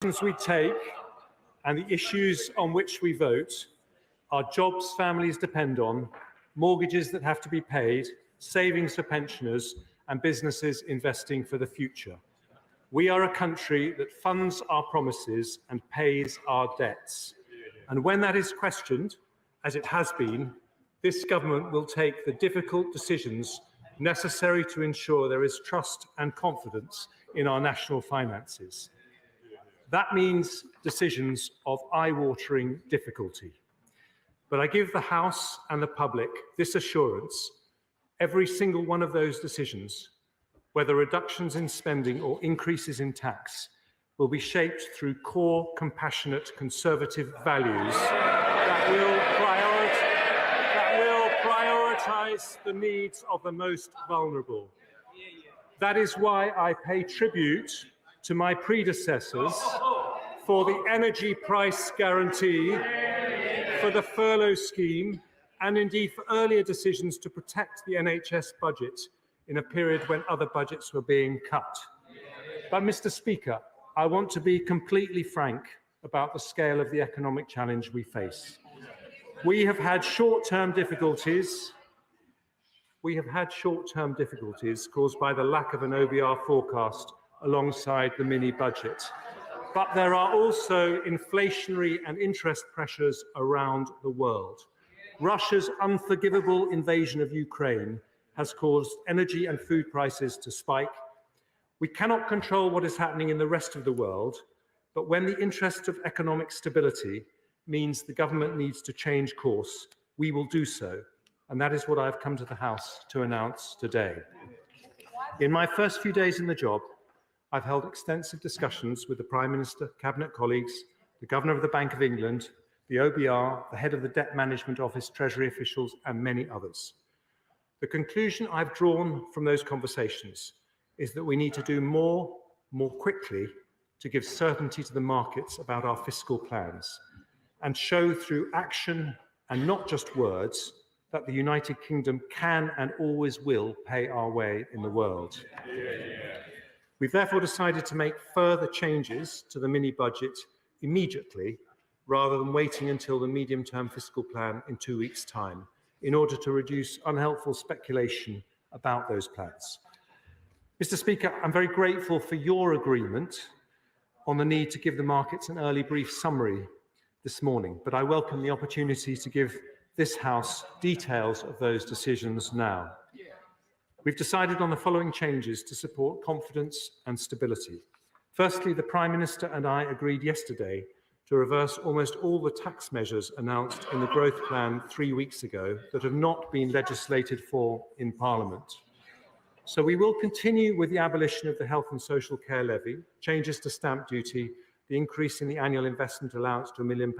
actions we take and the issues on which we vote are jobs families depend on, mortgages that have to be paid, savings for pensioners, and businesses investing for the future. We are a country that funds our promises and pays our debts. And when that is questioned, as it has been, this government will take the difficult decisions necessary to ensure there is trust and confidence in our national finances. That means decisions of eye-watering difficulty. But I give the House and the public this assurance: every single one of those decisions, whether reductions in spending or increases in tax, will be shaped through core, compassionate, conservative values that will prioritise the needs of the most vulnerable. That is why I pay tribute to my predecessors for the energy price guarantee, for the furlough scheme, and indeed for earlier decisions to protect the NHS budget in a period when other budgets were being cut. But, Mr. Speaker, I want to be completely frank about the scale of the economic challenge we face. We have had short-term difficulties caused by the lack of an OBR forecast alongside the mini-budget. But there are also inflationary and interest pressures around the world. Russia's unforgivable invasion of Ukraine has caused energy and food prices to spike. We cannot control what is happening in the rest of the world, but when the interest of economic stability means the government needs to change course, we will do so. And that is what I have come to the House to announce today. In my first few days in the job, I've held extensive discussions with the Prime Minister, Cabinet colleagues, the Governor of the Bank of England, the OBR, the head of the Debt Management Office, Treasury officials, and many others. The conclusion I've drawn from those conversations is that we need to do more quickly to give certainty to the markets about our fiscal plans and show through action and not just words that the United Kingdom can and always will pay our way in the world. We've therefore decided to make further changes to the mini-budget immediately, rather than waiting until the medium-term fiscal plan in 2 weeks' time, in order to reduce unhelpful speculation about those plans. Mr. Speaker, I'm very grateful for your agreement on the need to give the markets an early brief summary this morning, but I welcome the opportunity to give this House details of those decisions now. We've decided on the following changes to support confidence and stability. Firstly, the Prime Minister and I agreed yesterday to reverse almost all the tax measures announced in the growth plan 3 weeks ago that have not been legislated for in Parliament. So we will continue with the abolition of the health and social care levy, changes to stamp duty, the increase in the annual investment allowance to £1 million,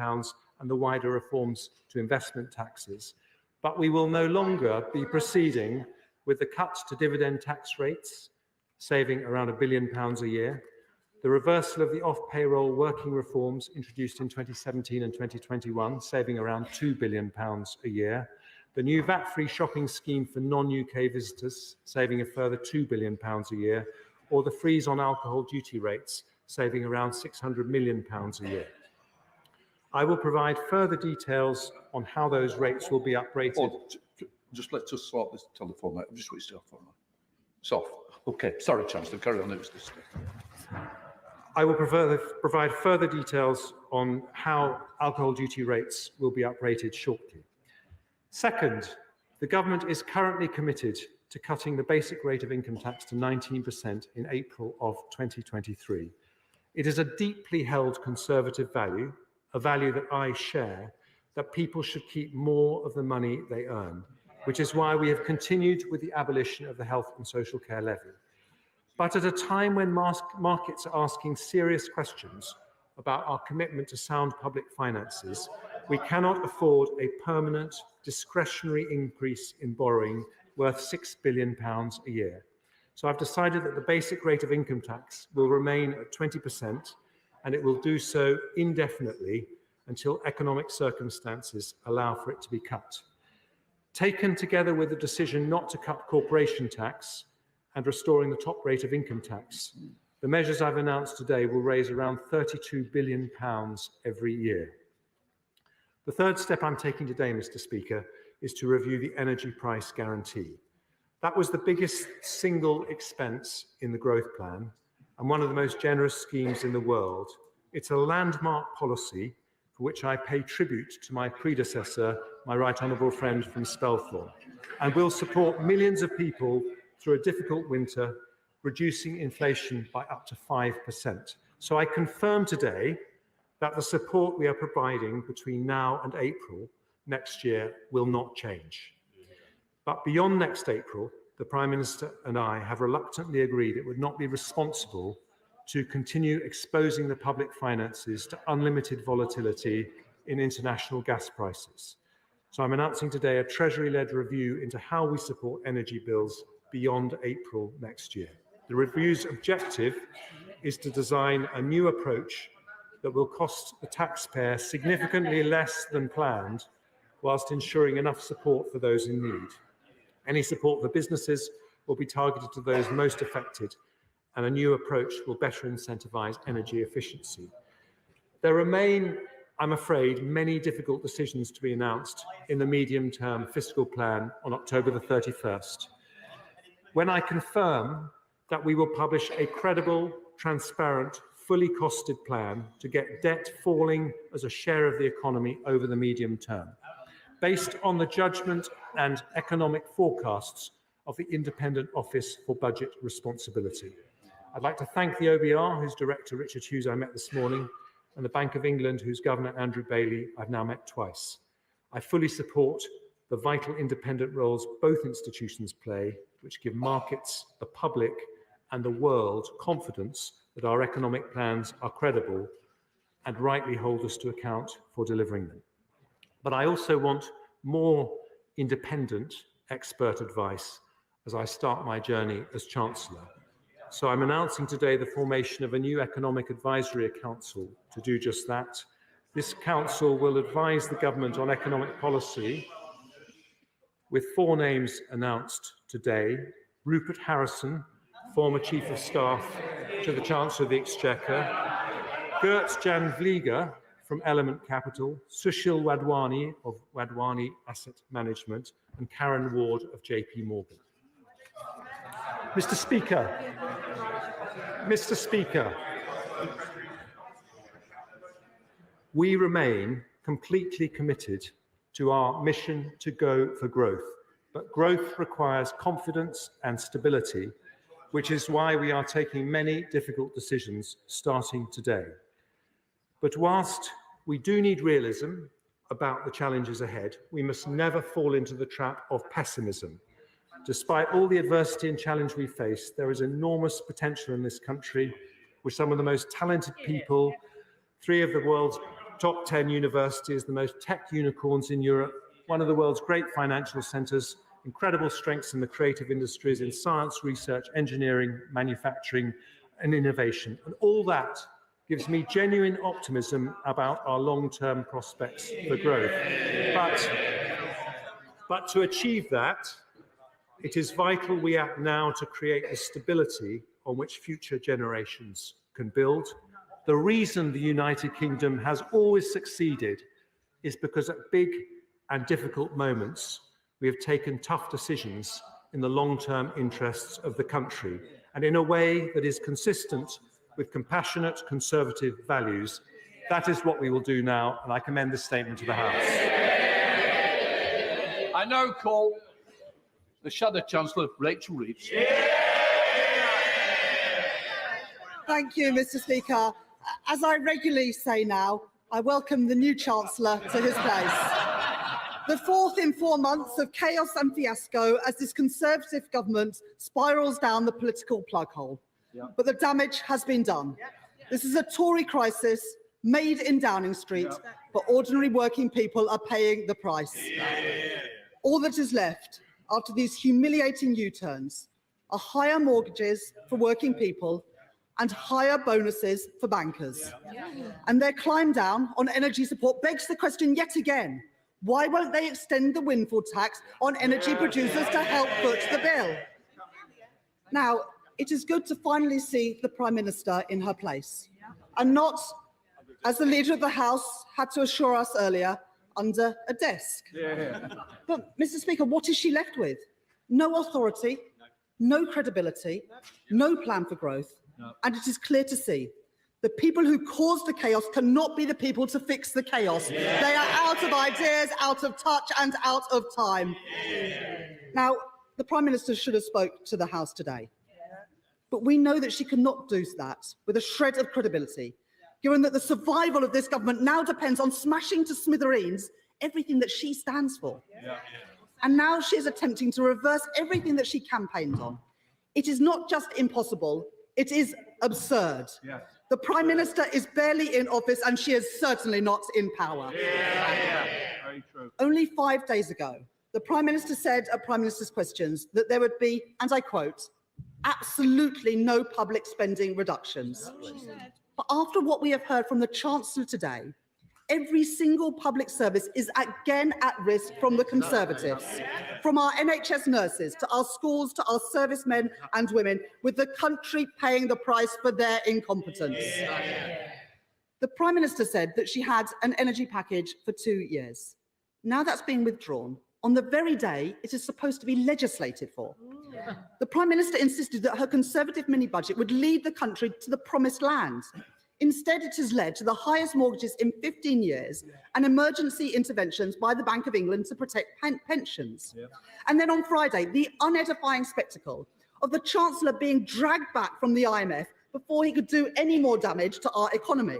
and the wider reforms to investment taxes. But we will no longer be proceeding with the cuts to dividend tax rates, saving around £1 billion a year, the reversal of the off-payroll working reforms introduced in 2017 and 2021, saving around £2 billion a year, the new VAT-free shopping scheme for non-UK visitors, saving a further £2 billion a year, or the freeze on alcohol duty rates, saving around £600 million a year. I will provide further details on how those rates will be uprated. Just let us sort this telephone out. I've just switched it off. It's off. Okay. Sorry, Chancellor. Carry on. It was this. I will provide further details on how alcohol duty rates will be uprated shortly. Second, the government is currently committed to cutting the basic rate of income tax to 19% in April of 2023. It is a deeply held conservative value, a value that I share, that people should keep more of the money they earn, which is why we have continued with the abolition of the health and social care levy. But at a time when markets are asking serious questions about our commitment to sound public finances, we cannot afford a permanent discretionary increase in borrowing worth £6 billion a year. So I've decided that the basic rate of income tax will remain at 20%, and it will do so indefinitely until economic circumstances allow for it to be cut. Taken together with the decision not to cut corporation tax and restoring the top rate of income tax, The measures I've announced today will raise around £32 billion every year. The third step I'm taking today, Mr. Speaker, is to review the energy price guarantee. That was the biggest single expense in the growth plan and one of the most generous schemes in the world. It's a landmark policy for which I pay tribute to my predecessor, my right honourable friend from Spelthorne, and will support millions of people through a difficult winter, reducing inflation by up to 5%. So I confirm today that the support we are providing between now and April next year will not change. But beyond next April, the Prime Minister and I have reluctantly agreed it would not be responsible to continue exposing the public finances to unlimited volatility in international gas prices. So I'm announcing today a Treasury-led review into how we support energy bills beyond April next year. The review's objective is to design a new approach that will cost the taxpayer significantly less than planned, whilst ensuring enough support for those in need. Any support for businesses will be targeted to those most affected, and a new approach will better incentivise energy efficiency. There remain, I'm afraid, many difficult decisions to be announced in the medium-term fiscal plan on October the 31st. When I confirm that we will publish a credible, transparent, fully costed plan to get debt falling as a share of the economy over the medium term, based on the judgment and economic forecasts of the Independent Office for Budget Responsibility. I'd like to thank the OBR, whose Director Richard Hughes I met this morning, and the Bank of England, whose Governor Andrew Bailey I've now met twice. I fully support the vital independent roles both institutions play, which give markets, the public, and the world confidence that our economic plans are credible and rightly hold us to account for delivering them. But I also want more independent expert advice as I start my journey as Chancellor. So I'm announcing today the formation of a new Economic Advisory Council to do just that. This council will advise the government on economic policy, with 4 names announced today: Rupert Harrison, former Chief of Staff to the Chancellor of the Exchequer; Gert Jan Vlieger from Element Capital; Sushil Wadhwani of Wadhwani Asset Management; and Karen Ward of JP Morgan. Mr. Speaker, we remain completely committed to our mission to go for growth, but growth requires confidence and stability, which is why we are taking many difficult decisions starting today. But whilst we do need realism about the challenges ahead, we must never fall into the trap of pessimism. Despite all the adversity and challenge we face, there is enormous potential in this country with some of the most talented people, 3 of the world's top 10 universities, the most tech unicorns in Europe, one of the world's great financial centres, incredible strengths in the creative industries, in science, research, engineering, manufacturing, and innovation. And all that gives me genuine optimism about our long-term prospects for growth. But to achieve that, it is vital we act now to create the stability on which future generations can build. The reason the United Kingdom has always succeeded is because at big and difficult moments, we have taken tough decisions in the long-term interests of the country, and in a way that is consistent with compassionate conservative values. That is what we will do now, and I commend this statement to the House. I now call the Shadow Chancellor, Rachel Reeves. Thank you, Mr. Speaker. As I regularly say now, I welcome the new Chancellor to his place. The 4th in 4 months of chaos and fiasco as this Conservative government spirals down the political plug hole. But the damage has been done. This is a Tory crisis made in Downing Street, but ordinary working people are paying the price. All that is left after these humiliating U-turns are higher mortgages for working people and higher bonuses for bankers. And their climb down on energy support begs the question yet again, why won't they extend the windfall tax on energy producers to help foot the bill? Now, it is good to finally see the Prime Minister in her place, and not, as the Leader of the House had to assure us earlier, under a desk. But, Mr. Speaker, what is she left with? No authority, no credibility, no plan for growth, and it is clear to see the people who caused the chaos cannot be the people to fix the chaos. They are out of ideas, out of touch, and out of time. Now, the Prime Minister should have spoke to the House today, but we know that she cannot do that with a shred of credibility, given that the survival of this government now depends on smashing to smithereens everything that she stands for. And now she is attempting to reverse everything that she campaigned on. It is not just impossible, it is absurd. The Prime Minister is barely in office and she is certainly not in power. Very true. Only 5 days ago, the Prime Minister said at Prime Minister's Questions that there would be, and I quote, absolutely no public spending reductions. But after what we have heard from the Chancellor today, every single public service is again at risk from the Conservatives, from our NHS nurses to our schools to our servicemen and women, with the country paying the price for their incompetence. The Prime Minister said that she had an energy package for 2 years. Now that's been withdrawn on the very day it is supposed to be legislated for. The Prime Minister insisted that her Conservative mini-budget would lead the country to the promised land. Instead, it has led to the highest mortgages in 15 years and emergency interventions by the Bank of England to protect pensions. And then on Friday, the unedifying spectacle of the Chancellor being dragged back from the IMF before he could do any more damage to our economy.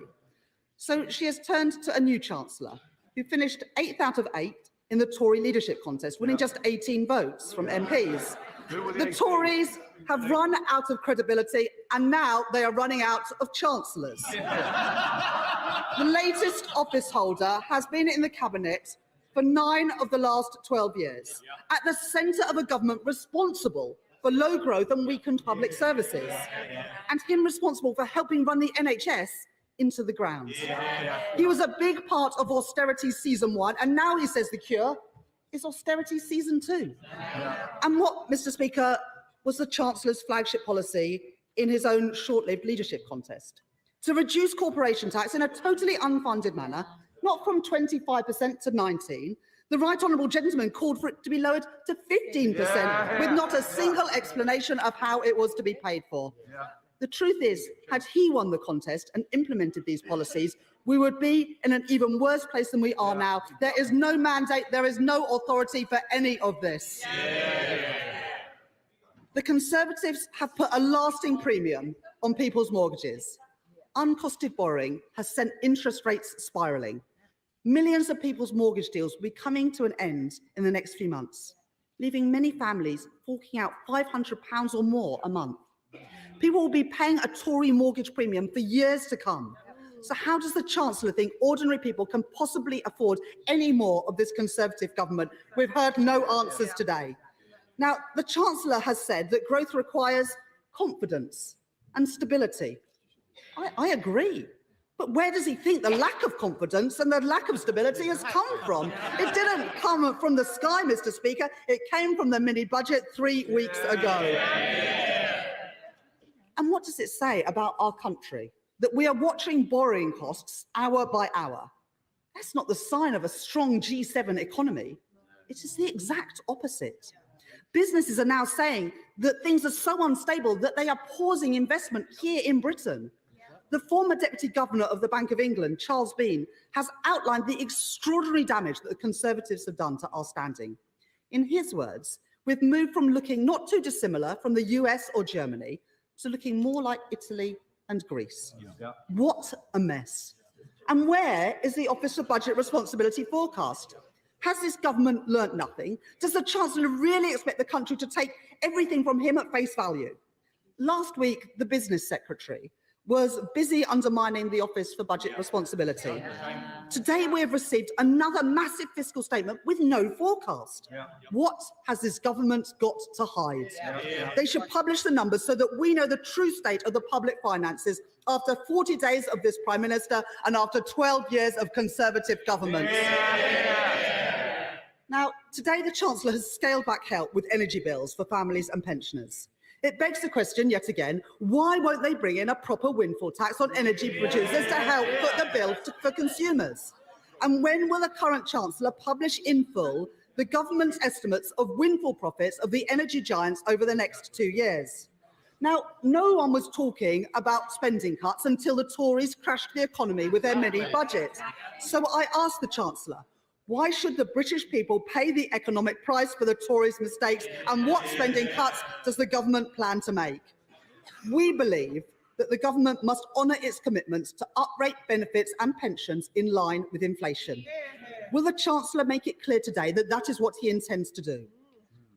So she has turned to a new Chancellor who finished 8th out of 8 in the Tory leadership contest, winning just 18 votes from MPs. The Tories have run out of credibility and now they are running out of chancellors. The latest office holder has been in the cabinet for 9 of the last 12 years, at the centre of a government responsible for low growth and weakened public services, and him responsible for helping run the NHS into the ground. He was a big part of austerity season 1, and now he says the cure is austerity season 2. And what, Mr. Speaker, was the Chancellor's flagship policy in his own short-lived leadership contest? To reduce corporation tax in a totally unfunded manner, not from 25% to 19%. The right honourable gentleman called for it to be lowered to 15%, with not a single explanation of how it was to be paid for. The truth is, had he won the contest and implemented these policies, we would be in an even worse place than we are now. There is no mandate, there is no authority for any of this. The Conservatives have put a lasting premium on people's mortgages. Uncosted borrowing has sent interest rates spiralling. Millions of people's mortgage deals will be coming to an end in the next few months, leaving many families forking out £500 or more a month. People will be paying a Tory mortgage premium for years to come. So how does the Chancellor think ordinary people can possibly afford any more of this Conservative government? We've heard no answers today. Now, the Chancellor has said that growth requires confidence and stability. I agree. But where does he think the lack of confidence and the lack of stability has come from? It didn't come from the sky, Mr. Speaker. It came from the mini-budget 3 weeks ago. And what does it say about our country? That we are watching borrowing costs hour by hour. That's not the sign of a strong G7 economy. It is the exact opposite. Businesses are now saying that things are so unstable that they are pausing investment here in Britain. The former Deputy Governor of the Bank of England, Charles Bean, has outlined the extraordinary damage that the Conservatives have done to our standing. In his words, we've moved from looking not too dissimilar from the US or Germany to looking more like Italy and Greece. What a mess. And where is the Office for Budget Responsibility forecast? Has this government learnt nothing? Does the Chancellor really expect the country to take everything from him at face value? Last week, the Business Secretary was busy undermining the Office for Budget Responsibility. Today, we have received another massive fiscal statement with no forecast. What has this government got to hide? They should publish the numbers so that we know the true state of the public finances after 40 days of this Prime Minister and after 12 years of Conservative government. Now, today the Chancellor has scaled back help with energy bills for families and pensioners. It begs the question yet again, why won't they bring in a proper windfall tax on energy producers to help foot the bill for consumers? And when will the current Chancellor publish in full the government's estimates of windfall profits of the energy giants over the next 2 years? Now, no one was talking about spending cuts until the Tories crashed the economy with their mini-budget. So I asked the Chancellor, why should the British people pay the economic price for the Tories' mistakes, and what spending cuts does the government plan to make? We believe that the government must honour its commitments to uprate benefits and pensions in line with inflation. Will the Chancellor make it clear today that that is what he intends to do?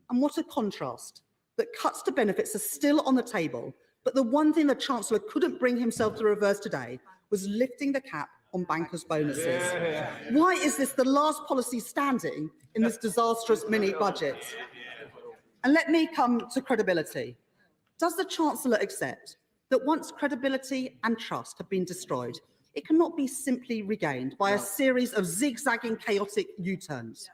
And what a contrast, that cuts to benefits are still on the table, but the one thing the Chancellor couldn't bring himself to reverse today was lifting the cap on bankers' bonuses. Why is this the last policy standing in this disastrous mini-budget? And let me come to credibility. Does the Chancellor accept that once credibility and trust have been destroyed, it cannot be simply regained by a series of zigzagging, chaotic U-turns?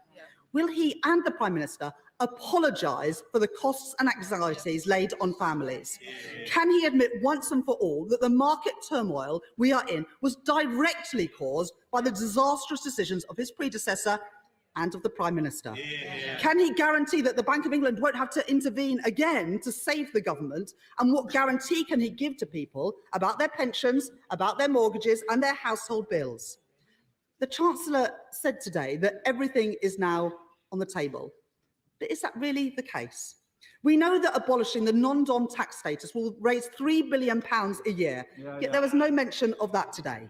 Will he and the Prime Minister apologise for the costs and anxieties laid on families? Can he admit once and for all that the market turmoil we are in was directly caused by the disastrous decisions of his predecessor and of the Prime Minister? Can he guarantee that the Bank of England won't have to intervene again to save the government? And what guarantee can he give to people about their pensions, about their mortgages and their household bills? The Chancellor said today that everything is now on the table. But is that really the case? We know that abolishing the non-dom tax status will raise £3 billion a year, yet there was no mention of that today.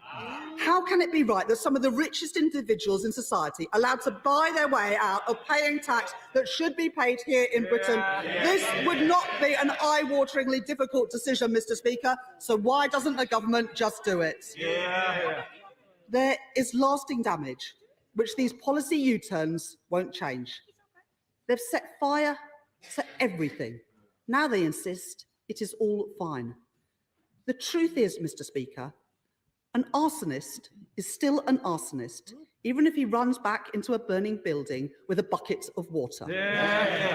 How can it be right that some of the richest individuals in society are allowed to buy their way out of paying tax that should be paid here in Britain? This would not be an eye-wateringly difficult decision, Mr. Speaker, so why doesn't the government just do it? There is lasting damage, which these policy U-turns won't change. They've set fire to everything. Now they insist it is all fine. The truth is, Mr. Speaker, an arsonist is still an arsonist, even if he runs back into a burning building with a bucket of water.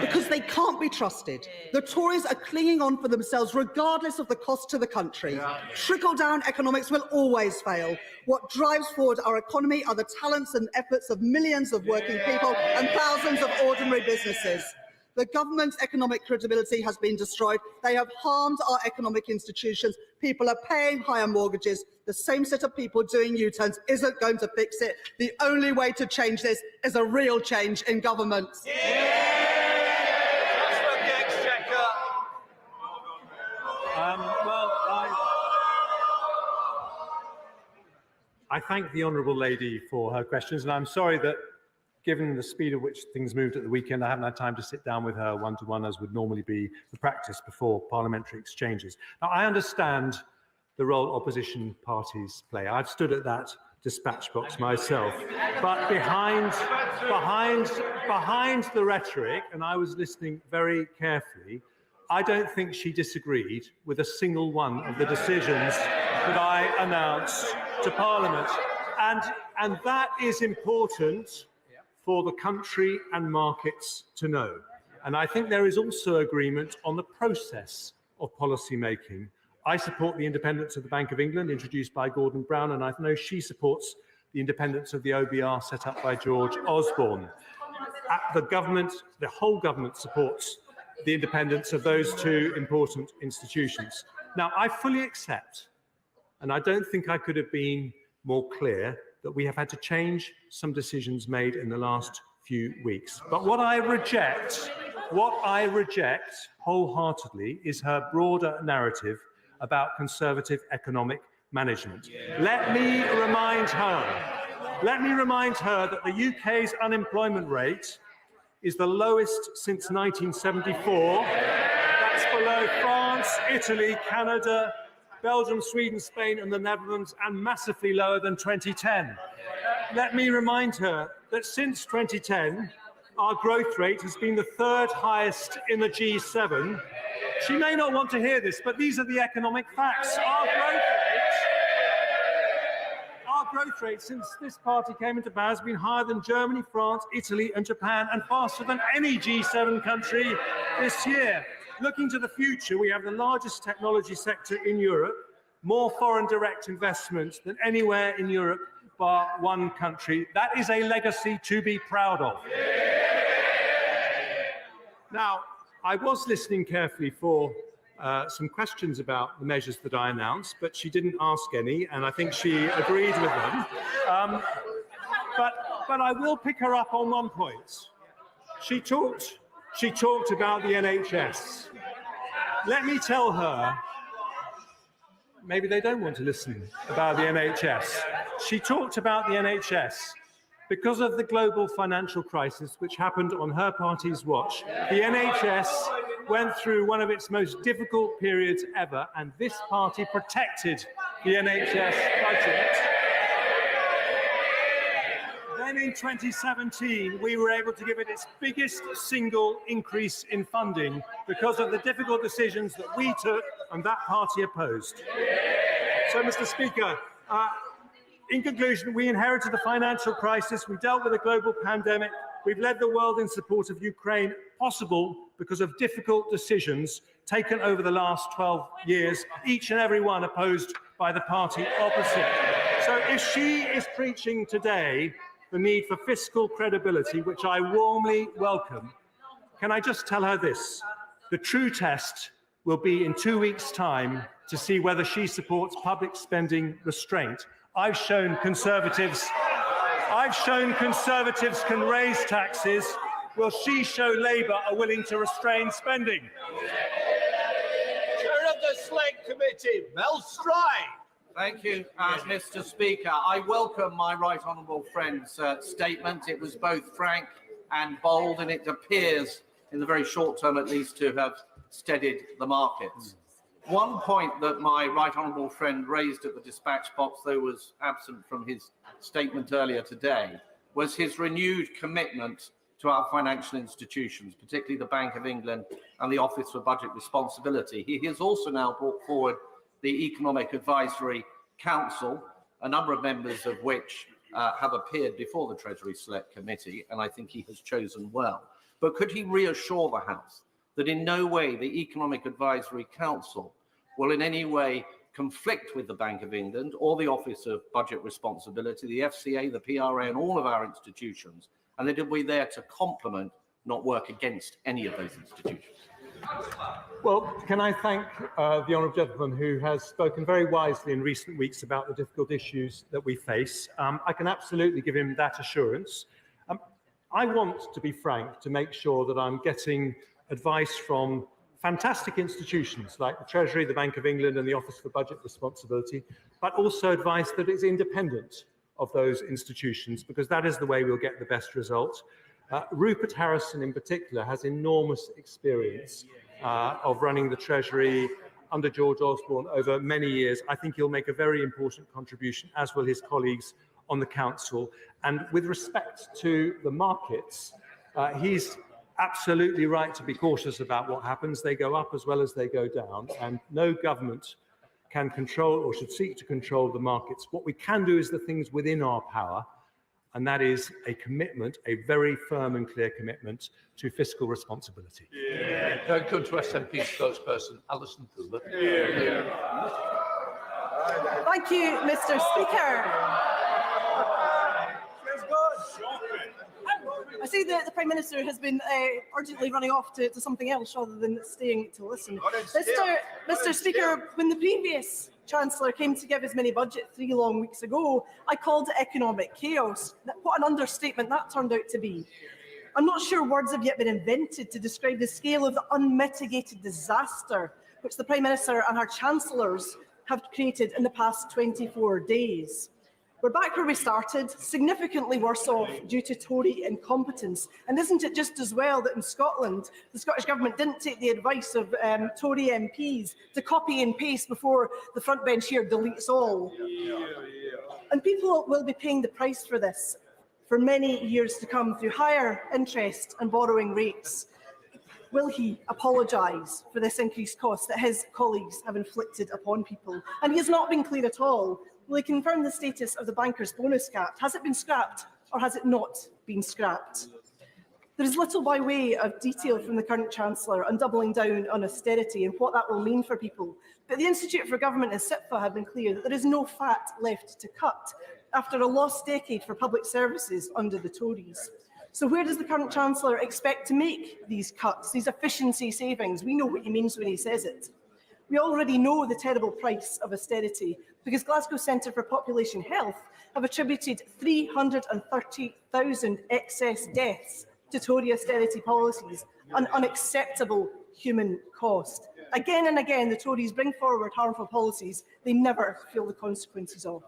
Because they can't be trusted. The Tories are clinging on for themselves regardless of the cost to the country. Trickle-down economics will always fail. What drives forward our economy are the talents and efforts of millions of working people and thousands of ordinary businesses. The government's economic credibility has been destroyed. They have harmed our economic institutions. People are paying higher mortgages. The same set of people doing U-turns isn't going to fix it. The only way to change this is a real change in government. I thank the honourable lady for her questions, and I'm sorry that, given the speed at which things moved at the weekend, I haven't had time to sit down with her one-to-one, as would normally be the practice before parliamentary exchanges. Now, I understand the role opposition parties play. I've stood at that dispatch box myself. But behind the rhetoric, and I was listening very carefully, I don't think she disagreed with a single one of the decisions that I announced to Parliament. And that is important for the country and markets to know. And I think there is also agreement on the process of policy making. I support the independence of the Bank of England, introduced by Gordon Brown, and I know she supports the independence of the OBR set up by George Osborne. The whole government supports the independence of those two important institutions. Now, I fully accept, and I don't think I could have been more clear, that we have had to change some decisions made in the last few weeks. But what I reject wholeheartedly is her broader narrative about Conservative economic management. Let me remind her that the UK's unemployment rate is the lowest since 1974. That's below France, Italy, Canada, Belgium, Sweden, Spain and the Netherlands, and massively lower than 2010. Let me remind her that since 2010, our growth rate has been the third highest in the G7. She may not want to hear this, but these are the economic facts. Our growth rate since this party came into power has been higher than Germany, France, Italy and Japan, and faster than any G7 country this year. looking to the future, we have the largest technology sector in Europe, more foreign direct investment than anywhere in Europe bar one country. That is a legacy to be proud of. Now, I was listening carefully for some questions about the measures that I announced, but she didn't ask any, and I think she agreed with them. But I will pick her up on one point. She talked about the NHS. Let me tell her, maybe they don't want to listen about the NHS. She talked about the NHS. Because of the global financial crisis, which happened on her party's watch, the NHS went through one of its most difficult periods ever, and this party protected the NHS budget. Then in 2017, we were able to give it its biggest single increase in funding because of the difficult decisions that we took and that party opposed. So, Mr. Speaker, in conclusion, we inherited the financial crisis, we dealt with a global pandemic, we've led the world in support of Ukraine, possible because of difficult decisions taken over the last 12 years, each and every one opposed by the party opposite. So if she is preaching today the need for fiscal credibility, which I warmly welcome, can I just tell her this? The true test will be in 2 weeks' time to see whether she supports public spending restraint. I've shown Conservatives can raise taxes. Will she show Labour are willing to restrain spending? Chair of the Select Committee, Mel Stride. Thank you, Mr. Speaker. I welcome my right honourable friend's statement. It was both frank and bold, and it appears, in the very short term at least, to have steadied the markets. One point that my right honourable friend raised at the dispatch box, though was absent from his statement earlier today, was his renewed commitment to our financial institutions, particularly the Bank of England and the Office for Budget Responsibility. He has also now brought forward the Economic Advisory Council, a number of members of which have appeared before the Treasury Select Committee, and I think he has chosen well. But could he reassure the House that in no way the Economic Advisory Council will in any way conflict with the Bank of England or the Office of Budget Responsibility, the FCA, the PRA, and all of our institutions, and that it will be there to complement, not work against any of those institutions? Well, can I thank the honourable gentleman who has spoken very wisely in recent weeks about the difficult issues that we face. I can absolutely give him that assurance. I want to be frank to make sure that I'm getting advice from fantastic institutions like the Treasury, the Bank of England, and the Office for Budget Responsibility, but also advice that is independent of those institutions, because that is the way we'll get the best result. Rupert Harrison, in particular, has enormous experience of running the Treasury under George Osborne over many years. I think he'll make a very important contribution, as will his colleagues on the Council. And with respect to the markets, he's absolutely right to be cautious about what happens. They go up as well as they go down, and no government can control or should seek to control the markets. What we can do is the things within our power, and that is a commitment, a very firm and clear commitment to fiscal responsibility. Come to SNP spokesperson, Alison Fuller. Thank you, Mr. Speaker. I see that the Prime Minister has been urgently running off to something else rather than staying to listen. Mr. Speaker, when the previous Chancellor came to give his mini-budget 3 long weeks ago, I called it economic chaos. What an understatement that turned out to be. I'm not sure words have yet been invented to describe the scale of the unmitigated disaster which the Prime Minister and our Chancellors have created in the past 24 days. We're back where we started, significantly worse off due to Tory incompetence. And isn't it just as well that in Scotland, the Scottish Government didn't take the advice of Tory MPs to copy and paste before the front bench here deletes all? And people will be paying the price for this for many years to come through higher interest and borrowing rates. Will he apologise for this increased cost that his colleagues have inflicted upon people? And he has not been clear at all. Will he confirm the status of the banker's bonus cap? Has it been scrapped or has it not been scrapped? There is little by way of detail from the current Chancellor on doubling down on austerity and what that will mean for people. But the Institute for Government and SIPFA have been clear that there is no fat left to cut after a lost decade for public services under the Tories. So where does the current Chancellor expect to make these cuts, these efficiency savings? We know what he means when he says it. We already know the terrible price of austerity because Glasgow Centre for Population Health have attributed 330,000 excess deaths to Tory austerity policies, an unacceptable human cost. Again and again, the Tories bring forward harmful policies they never feel the consequences of.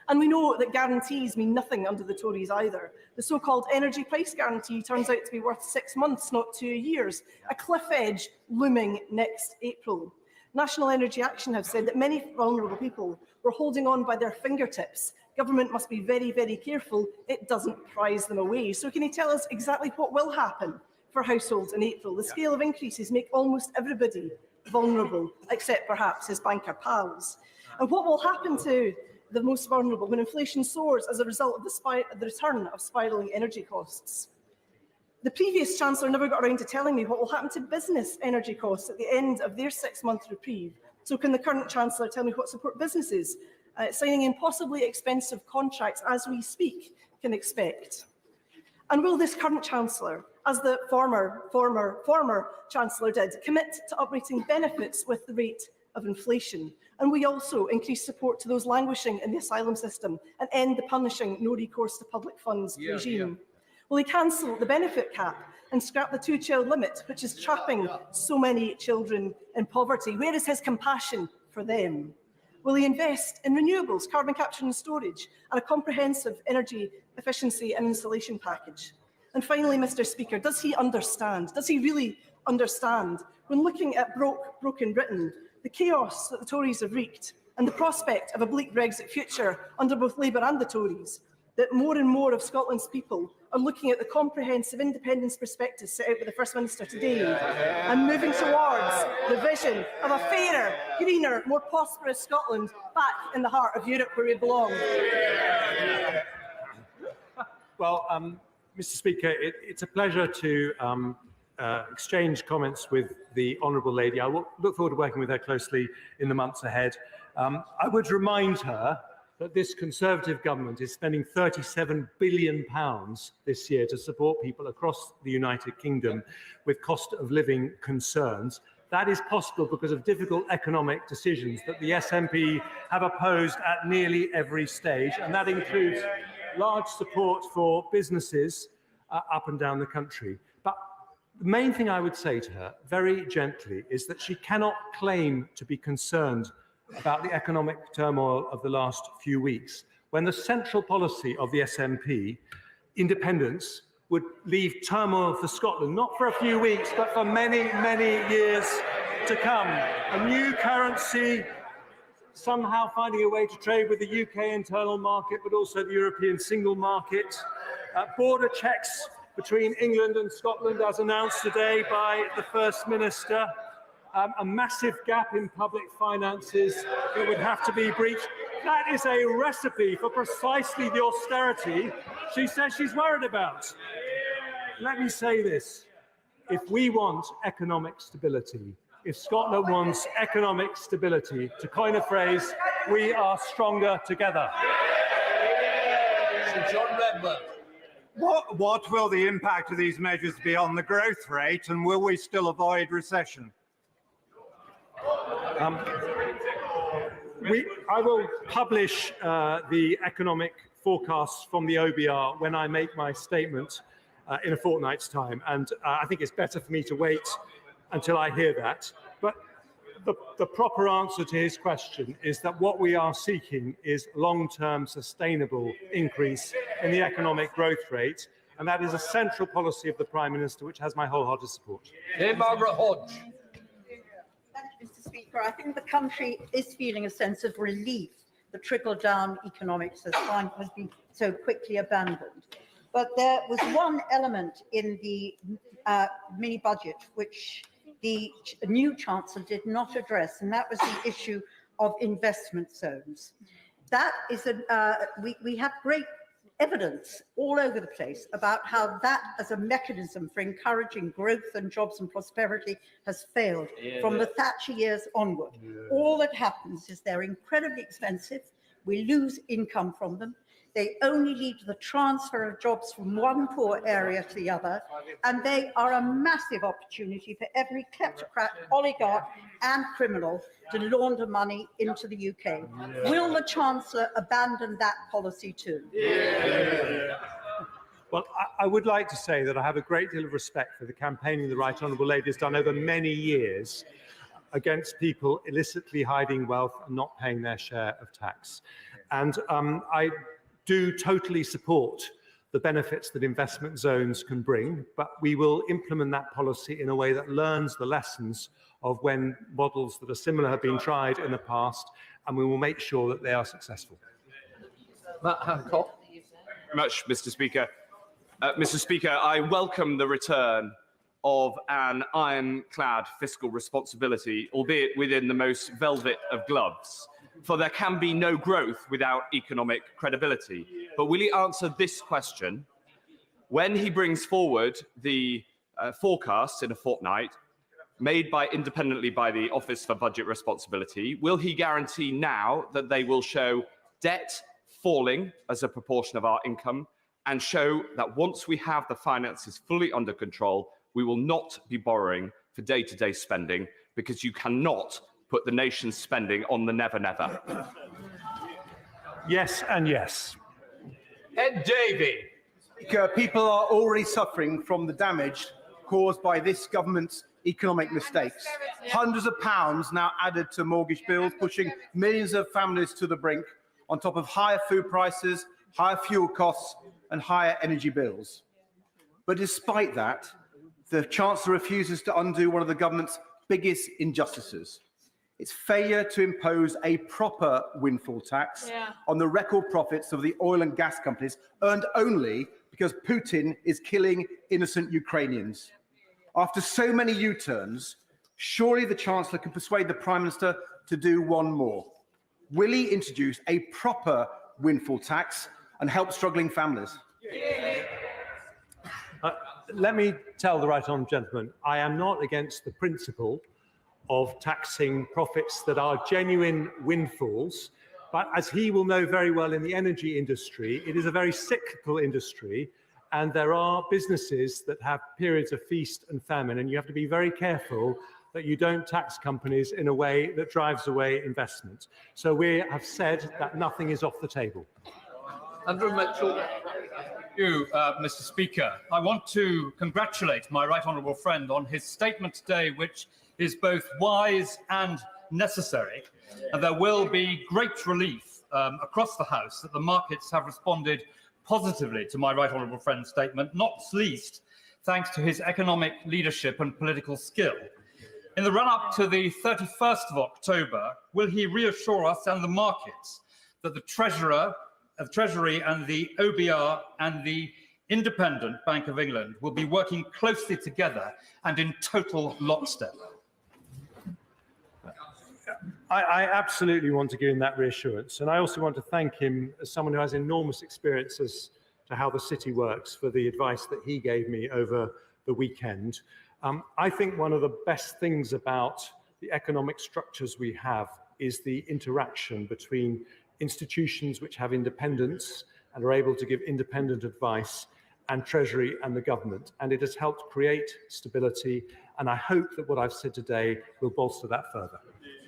And we know that guarantees mean nothing under the Tories either. The so-called energy price guarantee turns out to be worth 6 months, not 2 years, a cliff edge looming next April. National Energy Action have said that many vulnerable people were holding on by their fingertips. Government must be very, very careful it doesn't prize them away. So can you tell us exactly what will happen for households in April? The scale of increases make almost everybody vulnerable, except perhaps his banker pals. And what will happen to the most vulnerable when inflation soars as a result of the return of spiralling energy costs? The previous Chancellor never got around to telling me what will happen to business energy costs at the end of their 6-month reprieve. So can the current Chancellor tell me what support businesses signing impossibly expensive contracts as we speak can expect? And will this current Chancellor, as the former Chancellor did, commit to uprating benefits with the rate of inflation? And we also increase support to those languishing in the asylum system and end the punishing no recourse to public funds regime? Will he cancel the benefit cap and scrap the 2-child limit, which is trapping so many children in poverty? Where is his compassion for them? Will he invest in renewables, carbon capture and storage, and a comprehensive energy efficiency and installation package? And finally, Mr. Speaker, does he understand? Does he really understand, when looking at broken Britain, the chaos that the Tories have wreaked and the prospect of a bleak Brexit future under both Labour and the Tories, that more and more of Scotland's people are looking at the comprehensive independence prospectus set out by the First Minister today and moving towards the vision of a fairer, greener, more prosperous Scotland back in the heart of Europe where we belong? Well, Mr. Speaker, it's a pleasure to exchange comments with the Honourable Lady. I look forward to working with her closely in the months ahead. I would remind her that this Conservative government is spending £37 billion this year to support people across the United Kingdom with cost of living concerns. That is possible because of difficult economic decisions that the SNP have opposed at nearly every stage, and that includes large support for businesses up and down the country. But the main thing I would say to her, very gently, is that she cannot claim to be concerned about the economic turmoil of the last few weeks, when the central policy of the SNP, independence, would leave turmoil for Scotland, not for a few weeks, but for many, many years to come. A new currency, somehow finding a way to trade with the UK internal market, but also the European single market, border checks between England and Scotland, as announced today by the First Minister, a massive gap in public finances that would have to be breached. That is a recipe for precisely the austerity she says she's worried about. Let me say this. If we want economic stability, if Scotland wants economic stability, to coin a phrase, we are stronger together. Sir John Redmond. What will the impact of these measures be on the growth rate, and will we still avoid recession? I will publish the economic forecasts from the OBR when I make my statement in a fortnight's time, and I think it's better for me to wait until I hear that. But the proper answer to his question is that what we are seeking is long-term sustainable increase in the economic growth rate, and that is a central policy of the Prime Minister, which has my wholehearted support. Margaret Hodge. Mr. Speaker, I think the country is feeling a sense of relief that trickle-down economics has been so quickly abandoned. But there was one element in the mini-budget which the new Chancellor did not address, and that was the issue of investment zones. That is we have great evidence all over the place about how that as a mechanism for encouraging growth and jobs and prosperity has failed from the Thatcher years onward. All that happens is they're incredibly expensive. We lose income from them. They only lead to the transfer of jobs from one poor area to the other, and they are a massive opportunity for every kleptocrat, oligarch and criminal to launder money into the UK. Will the Chancellor abandon that policy too? Well, I would like to say that I have a great deal of respect for the campaigning the Right Honourable Lady has done over many years against people illicitly hiding wealth and not paying their share of tax. And I do totally support the benefits that investment zones can bring, but we will implement that policy in a way that learns the lessons of when models that are similar have been tried in the past, and we will make sure that they are successful. Matt Hancock. Very much, Mr. Speaker. Mr. Speaker, I welcome the return of an ironclad fiscal responsibility, albeit within the most velvet of gloves. For there can be no growth without economic credibility. But will he answer this question? When he brings forward the forecasts in a fortnight, made independently by the Office for Budget Responsibility, will he guarantee now that they will show debt falling as a proportion of our income and show that once we have the finances fully under control, we will not be borrowing for day-to-day spending, because you cannot put the nation's spending on the never, never? Yes and yes. Ed Davey. People are already suffering from the damage caused by this government's economic mistakes. Hundreds of pounds now added to mortgage bills, pushing millions of families to the brink, on top of higher food prices, higher fuel costs, and higher energy bills. But despite that, the Chancellor refuses to undo one of the government's biggest injustices: its failure to impose a proper windfall tax on the record profits of the oil and gas companies, earned only because Putin is killing innocent Ukrainians. After so many U-turns, surely the Chancellor can persuade the Prime Minister to do one more. Will he introduce a proper windfall tax and help struggling families? Let me tell the Right Honourable Gentleman, I am not against the principle of taxing profits that are genuine windfalls, but as he will know very well, in the energy industry, it is a very cyclical industry, and there are businesses that have periods of feast and famine, and you have to be very careful that you don't tax companies in a way that drives away investment. So we have said that nothing is off the table. Andrew Mitchell. Thank you, Mr. Speaker. I want to congratulate my right honourable friend on his statement today, which is both wise and necessary. And there will be great relief across the House that the markets have responded positively to my right honourable friend's statement, not least thanks to his economic leadership and political skill. In the run-up to the 31st of October, will he reassure us and the markets that the Treasury and the OBR and the Independent Bank of England will be working closely together and in total lockstep? I absolutely want to give him that reassurance. And I also want to thank him, as someone who has enormous experience as to how the city works, for the advice that he gave me over the weekend. I think one of the best things about the economic structures we have is the interaction between institutions which have independence and are able to give independent advice, and Treasury and the government. And it has helped create stability. And I hope that what I've said today will bolster that further.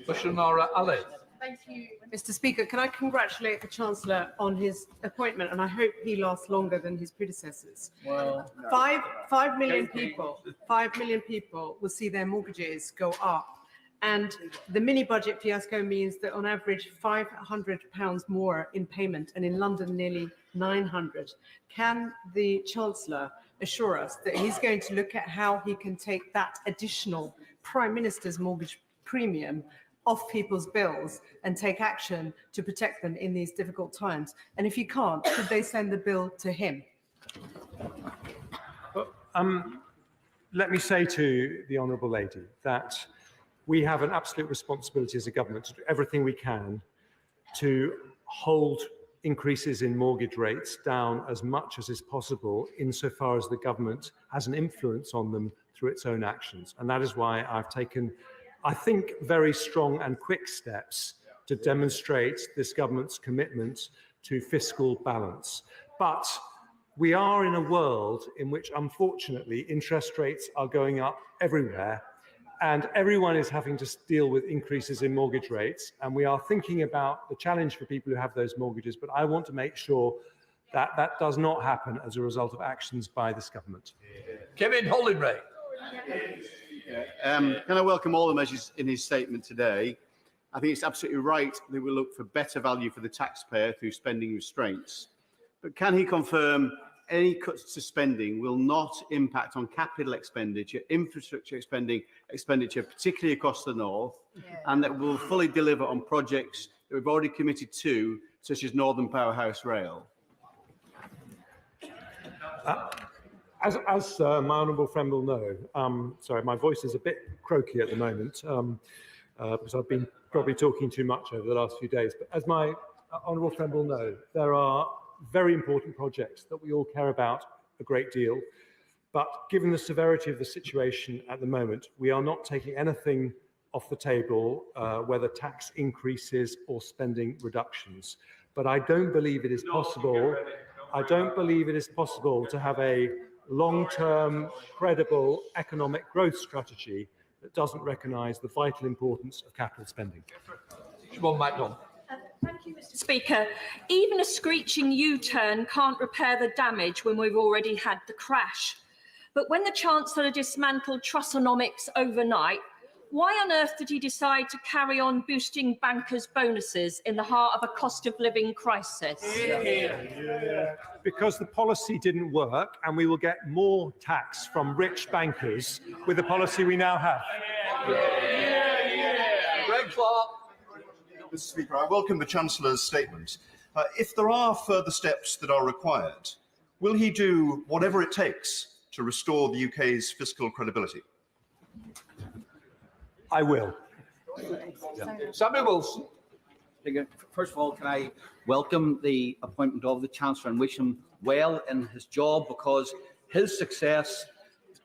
Bashunara Ali. Thank you, Mr. Speaker. Can I congratulate the Chancellor on his appointment, and I hope he lasts longer than his predecessors. Well, 5 million people will see their mortgages go up, and the mini-budget fiasco means that on average £500 more in payment, and in London nearly 900. Can the Chancellor assure us that he's going to look at how he can take that additional Prime Minister's mortgage premium off people's bills and take action to protect them in these difficult times? And if you can't, could they send the bill to him? Let me say to the Honourable Lady that we have an absolute responsibility as a government to do everything we can to hold increases in mortgage rates down as much as is possible insofar as the government has an influence on them through its own actions. And that is why I've taken, I think, very strong and quick steps to demonstrate this government's commitment to fiscal balance. But we are in a world in which, unfortunately, interest rates are going up everywhere, and everyone is having to deal with increases in mortgage rates. And we are thinking about the challenge for people who have those mortgages, but I want to make sure that that does not happen as a result of actions by this government. Kevin Hollingray. Can I welcome all the measures in his statement today? I think it's absolutely right that we look for better value for the taxpayer through spending restraints. But can he confirm any cuts to spending will not impact on capital expenditure, infrastructure expenditure, particularly across the north, and that will fully deliver on projects that we've already committed to, such as Northern Powerhouse Rail? As my honourable friend will know, sorry, my voice is a bit croaky at the moment because I've been probably talking too much over the last few days. But as my honourable friend will know, there are very important projects that we all care about a great deal. But given the severity of the situation at the moment, we are not taking anything off the table, whether tax increases or spending reductions. But I don't believe it is possible. I don't believe it is possible to have a long-term, credible economic growth strategy that doesn't recognise the vital importance of capital spending. Siobhan MacDonald. Thank you, Mr. Speaker. Even a screeching U-turn can't repair the damage when we've already had the crash. But when the Chancellor dismantled Trussonomics overnight, why on earth did he decide to carry on boosting bankers' bonuses in the heart of a cost of living crisis? Because the policy didn't work, and we will get more tax from rich bankers with the policy we now have. Greg Clark. Mr. Speaker, I welcome the Chancellor's statement. If there are further steps that are required, will he do whatever it takes to restore the UK's fiscal credibility? I will. Samuel Wilson. First of all, can I welcome the appointment of the Chancellor and wish him well in his job, because his success,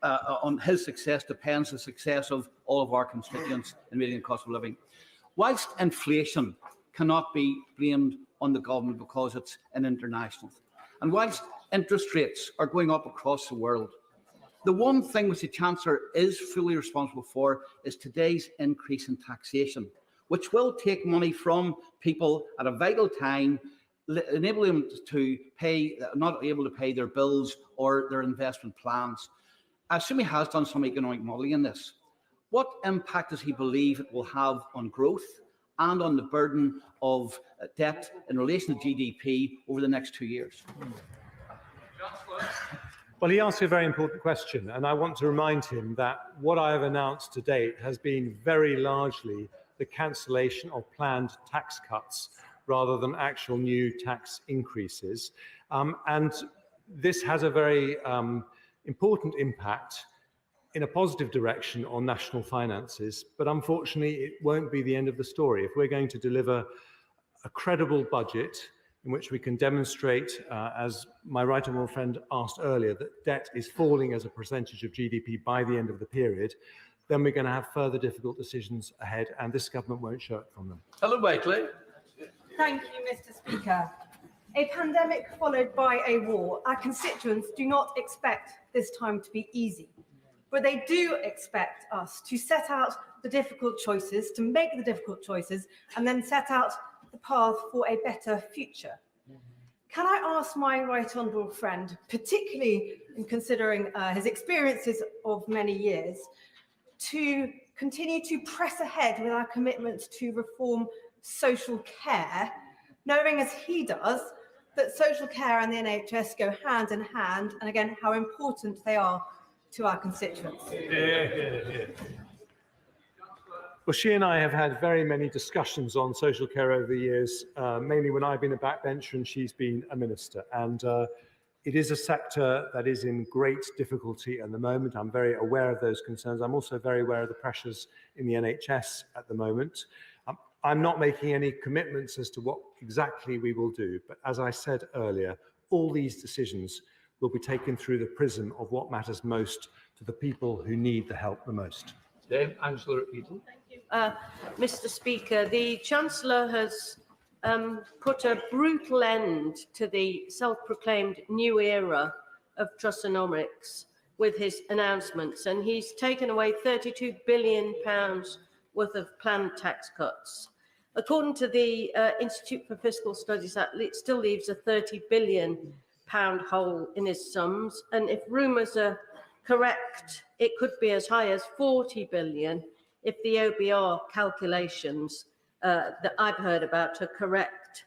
on his success depends the success of all of our constituents in meeting the cost of living. Whilst inflation cannot be blamed on the government because it's an international, and whilst interest rates are going up across the world, the one thing which the Chancellor is fully responsible for is today's increase in taxation, which will take money from people at a vital time, enabling them to pay, not able to pay their bills or their investment plans. I assume he has done some economic modelling in this. What impact does he believe it will have on growth and on the burden of debt in relation to GDP over the next 2 years? Well, he asked a very important question, and I want to remind him that what I have announced to date has been very largely the cancellation of planned tax cuts rather than actual new tax increases. And this has a very important impact in a positive direction on national finances, but unfortunately it won't be the end of the story. If we're going to deliver a credible budget in which we can demonstrate, as my right honourable friend asked earlier, that debt is falling as a percentage of GDP by the end of the period, then we're going to have further difficult decisions ahead, and this government won't shirk from them. Helen Wakely. Thank you, Mr. Speaker. A pandemic followed by a war. Our constituents do not expect this time to be easy, but they do expect us to set out the difficult choices, to make the difficult choices, and then set out the path for a better future. Can I ask my right honourable friend, particularly in considering his experiences of many years, to continue to press ahead with our commitment to reform social care, knowing as he does that social care and the NHS go hand in hand, and again, how important they are to our constituents? Well, she and I have had very many discussions on social care over the years, mainly when I've been a backbencher and she's been a minister. And it is a sector that is in great difficulty at the moment. I'm very aware of those concerns. I'm also very aware of the pressures in the NHS at the moment. I'm not making any commitments as to what exactly we will do, but as I said earlier, all these decisions will be taken through the prism of what matters most to the people who need the help the most. Chancellor. Mr. Speaker, the Chancellor has put a brutal end to the self-proclaimed new era of Trussonomics with his announcements, and he's taken away £32 billion worth of planned tax cuts. According to the Institute for Fiscal Studies, that still leaves a £30 billion hole in his sums, and if rumours are correct, it could be as high as £40 billion if the OBR calculations that I've heard about are correct.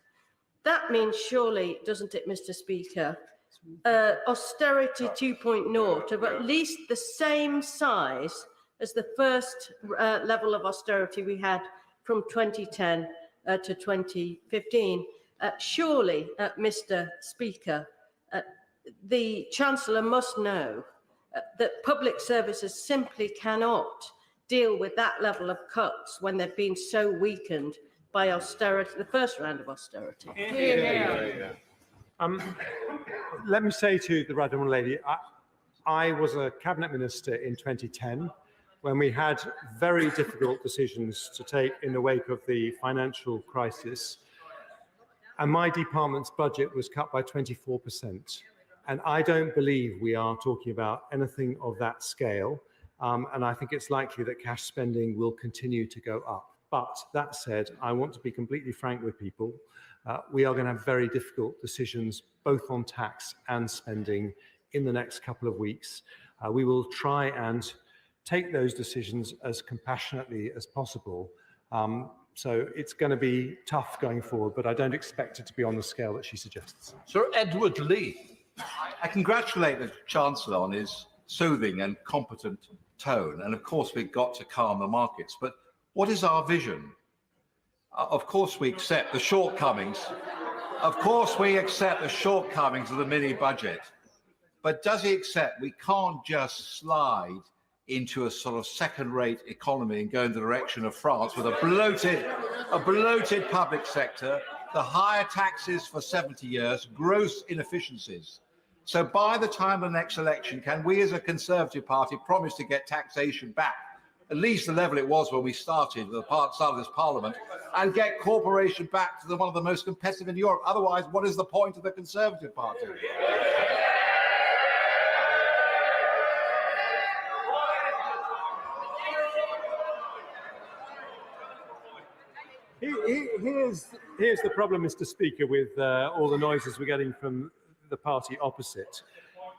That means surely, doesn't it, Mr. Speaker, austerity 2.0 of at least the same size as the first level of austerity we had from 2010 to 2015. Surely, Mr. Speaker, the Chancellor must know that public services simply cannot deal with that level of cuts when they've been so weakened by austerity, the first round of austerity. Let me say to the right honourable lady, I was a cabinet minister in 2010 when we had very difficult decisions to take in the wake of the financial crisis, and my department's budget was cut by 24%. And I don't believe we are talking about anything of that scale. And I think it's likely that cash spending will continue to go up. But that said, I want to be completely frank with people. We are going to have very difficult decisions, both on tax and spending, in the next couple of weeks. We will try and take those decisions as compassionately as possible. So it's going to be tough going forward, but I don't expect it to be on the scale that she suggests. Sir Edward Lee. I congratulate the Chancellor on his soothing and competent tone. And of course, we've got to calm the markets. But what is our vision? Of course, we accept the shortcomings. Of course, we accept the shortcomings of the mini budget. But does he accept we can't just slide into a sort of second-rate economy and go in the direction of France with a bloated public sector, the higher taxes for 70 years, gross inefficiencies? So by the time of the next election, can we as a Conservative Party promise to get taxation back, at least the level it was when we started with the start of this Parliament, and get corporation back to one of the most competitive in Europe? Otherwise, what is the point of the Conservative Party? Here's the problem, Mr. Speaker, with all the noises we're getting from the party opposite.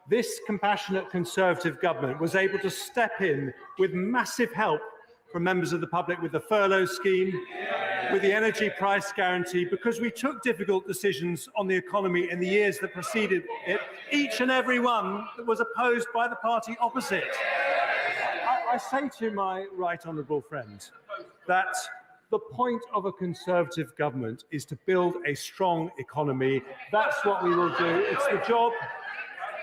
This compassionate Conservative government was able to step in with massive help from members of the public with the furlough scheme, with the energy price guarantee, because we took difficult decisions on the economy in the years that preceded it, each and every one that was opposed by the party opposite. I say to my right honourable friend that the point of a Conservative government is to build a strong economy. That's what we will do. It's the job.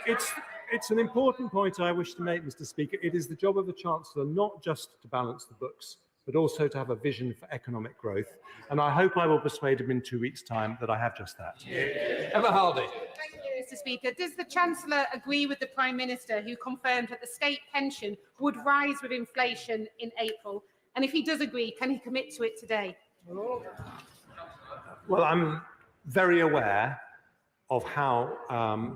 It's an important point I wish to make, Mr. Speaker. It is the job of the Chancellor not just to balance the books, but also to have a vision for economic growth. And I hope I will persuade him in 2 weeks' time that I have just that. Emma Hardy. Thank you, Mr. Speaker. Does the Chancellor agree with the Prime Minister, who confirmed that the state pension would rise with inflation in April? And if he does agree, can he commit to it today? Well, I'm very aware of how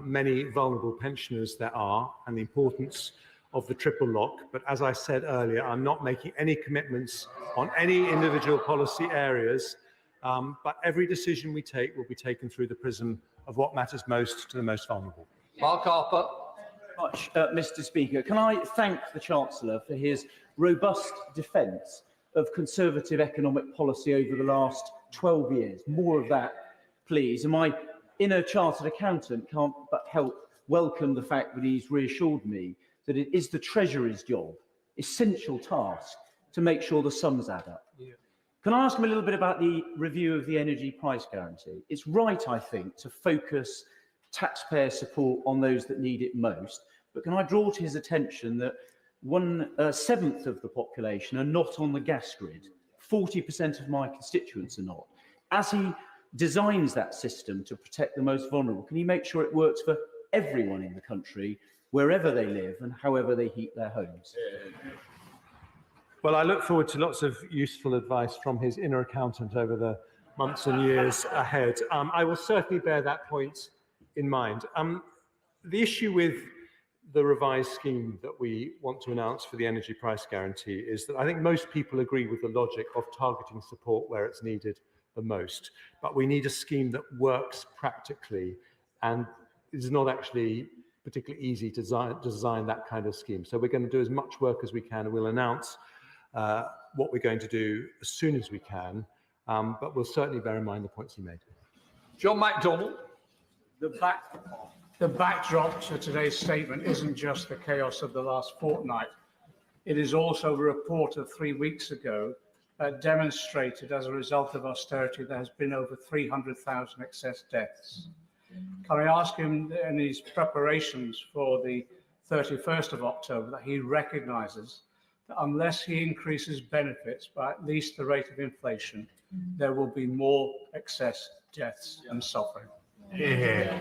many vulnerable pensioners there are and the importance of the triple lock. But as I said earlier, I'm not making any commitments on any individual policy areas. But every decision we take will be taken through the prism of what matters most to the most vulnerable. Mark Harper. Mr. Speaker, can I thank the Chancellor for his robust defence of Conservative economic policy over the last 12 years? More of that, please. And my inner chartered accountant can't but help welcome the fact that he's reassured me that it is the Treasury's job, essential task, to make sure the sums add up. Yeah. Can I ask him a little bit about the review of the energy price guarantee? It's right, I think, to focus taxpayer support on those that need it most. But can I draw to his attention that 1/7 of the population are not on the gas grid? 40% of my constituents are not. As he designs that system to protect the most vulnerable, can he make sure it works for everyone in the country, wherever they live and however they heat their homes? Well, I look forward to lots of useful advice from his inner accountant over the months and years ahead. I will certainly bear that point in mind. The issue with the revised scheme that we want to announce for the energy price guarantee is that I think most people agree with the logic of targeting support where it's needed the most, but we need a scheme that works practically, and it is not actually particularly easy to design that kind of scheme. So we're going to do as much work as we can, and we'll announce what we're going to do as soon as we can, but we'll certainly bear in mind the points he made. John MacDonald. The backdrop to today's statement isn't just the chaos of the last fortnight. It is also a report of 3 weeks ago that demonstrated, as a result of austerity, there has been over 300,000 excess deaths. Can I ask him in his preparations for the 31st of October that he recognises that unless he increases benefits by at least the rate of inflation, there will be more excess deaths and suffering? Yeah.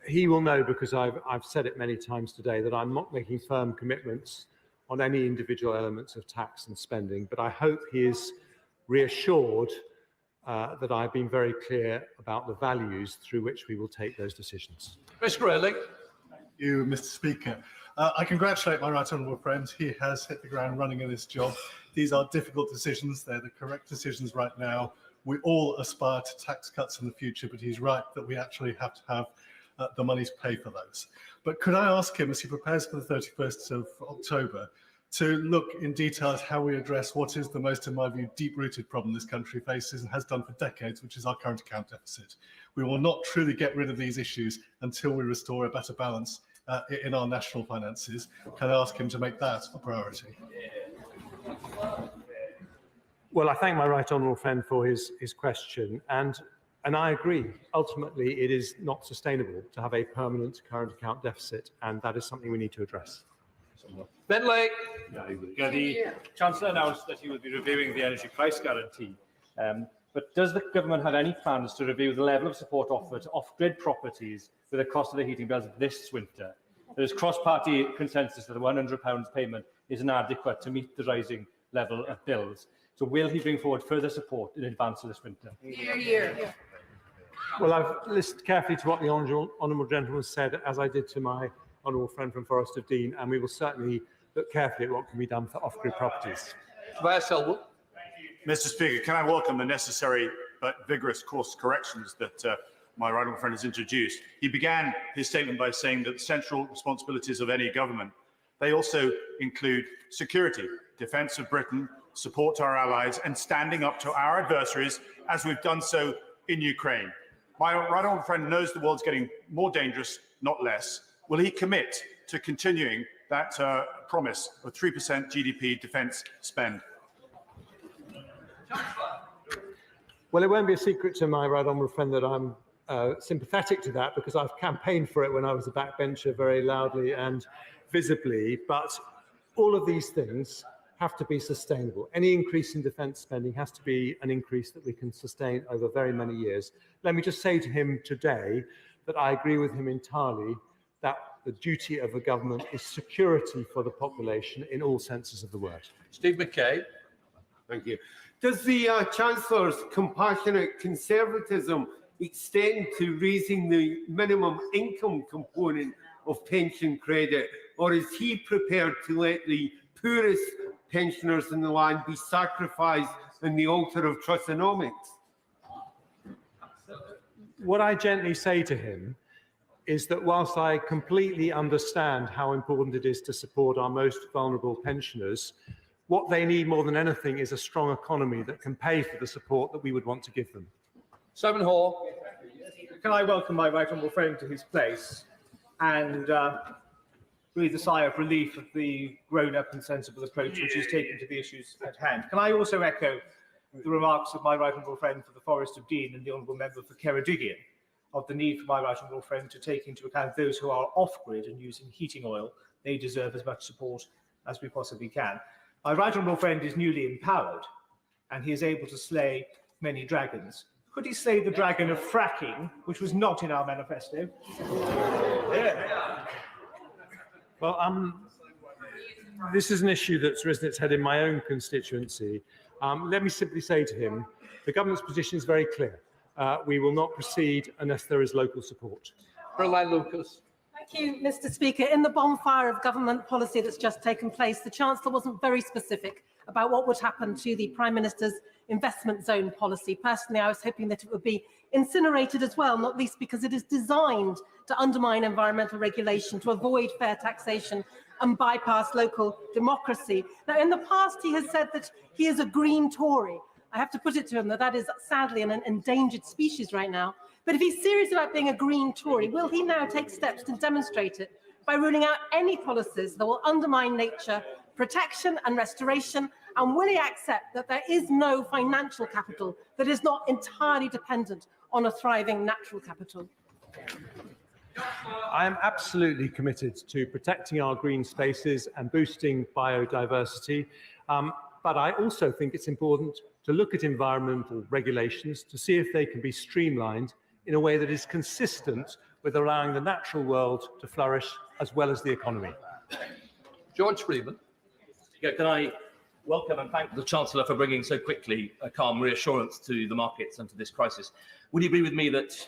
He will know, because I've said it many times today, that I'm not making firm commitments on any individual elements of tax and spending, but I hope he is reassured that I've been very clear about the values through which we will take those decisions. Mr. Early. Thank you, Mr. Speaker. I congratulate my right honourable friend. He has hit the ground running in this job. These are difficult decisions. They're the correct decisions right now. We all aspire to tax cuts in the future, but he's right that we actually have to have the money to pay for those. But could I ask him, as he prepares for the 31st of October, to look in detail at how we address what is the most, in my view, deep-rooted problem this country faces and has done for decades, which is our current account deficit. We will not truly get rid of these issues until we restore a better balance in our national finances. Can I ask him to make that a priority? Well, I thank my right honourable friend for his question, and I agree. Ultimately, it is not sustainable to have a permanent current account deficit, and that is something we need to address. Bentley. The Chancellor announced that he will be reviewing the energy price guarantee. But does the government have any plans to review the level of support offered to off-grid properties with the cost of the heating bills this winter? There is cross-party consensus that the £100 payment is inadequate to meet the rising level of bills. So will he bring forward further support in advance of this winter? Yeah. Well, I've listened carefully to what the honourable gentleman said, as I did to my honourable friend from Forest of Dean, and we will certainly look carefully at what can be done for off-grid properties. Mr. Speaker, can I welcome the necessary but vigorous course corrections that my right honourable friend has introduced? He began his statement by saying that the central responsibilities of any government, they also include security, defence of Britain, support to our allies, and standing up to our adversaries, as we've done so in Ukraine. My right honourable friend knows the world's getting more dangerous, not less. Will he commit to continuing that promise of 3% GDP defence spend? Well, it won't be a secret to my right honourable friend that I'm sympathetic to that, because I've campaigned for it when I was a backbencher very loudly and visibly. But all of these things have to be sustainable. Any increase in defence spending has to be an increase that we can sustain over very many years. Let me just say to him today that I agree with him entirely that the duty of a government is security for the population in all senses of the word. Steve McKay. Thank you. Does the Chancellor's compassionate conservatism extend to raising the minimum income component of pension credit, or is he prepared to let the poorest pensioners in the land be sacrificed on the altar of Trussonomics? What I gently say to him is that whilst I completely understand how important it is to support our most vulnerable pensioners, what they need more than anything is a strong economy that can pay for the support that we would want to give them. Simon Hall. Can I welcome my right honourable friend to his place and breathe a sigh of relief at the grown-up and sensible approach which he's taken to the issues at hand. Can I also echo the remarks of my right honourable friend for the Forest of Dean and the honourable member for Ceredigion of the need for my right honourable friend to take into account those who are off-grid and using heating oil. They deserve as much support as we possibly can. My right honourable friend is newly empowered, and he is able to slay many dragons. Could he slay the dragon of fracking, which was not in our manifesto? Well, this is an issue that's risen its head in my own constituency. Let me simply say to him, the government's position is very clear. We will not proceed unless there is local support. Caroline Lucas. Thank you, Mr. Speaker. In the bonfire of government policy that's just taken place, the Chancellor wasn't very specific about what would happen to the Prime Minister's investment zone policy. Personally, I was hoping that it would be incinerated as well, not least because it is designed to undermine environmental regulation, to avoid fair taxation and bypass local democracy. Now, in the past, he has said that he is a green Tory. I have to put it to him that that is sadly an endangered species right now. But if he's serious about being a green Tory, will he now take steps to demonstrate it by ruling out any policies that will undermine nature, protection and restoration? And will he accept that there is no financial capital that is not entirely dependent on a thriving natural capital? I am absolutely committed to protecting our green spaces and boosting biodiversity. But I also think it's important to look at environmental regulations to see if they can be streamlined in a way that is consistent with allowing the natural world to flourish as well as the economy. George Freeman. Can I welcome and thank the Chancellor for bringing so quickly a calm reassurance to the markets and to this crisis. Would you agree with me that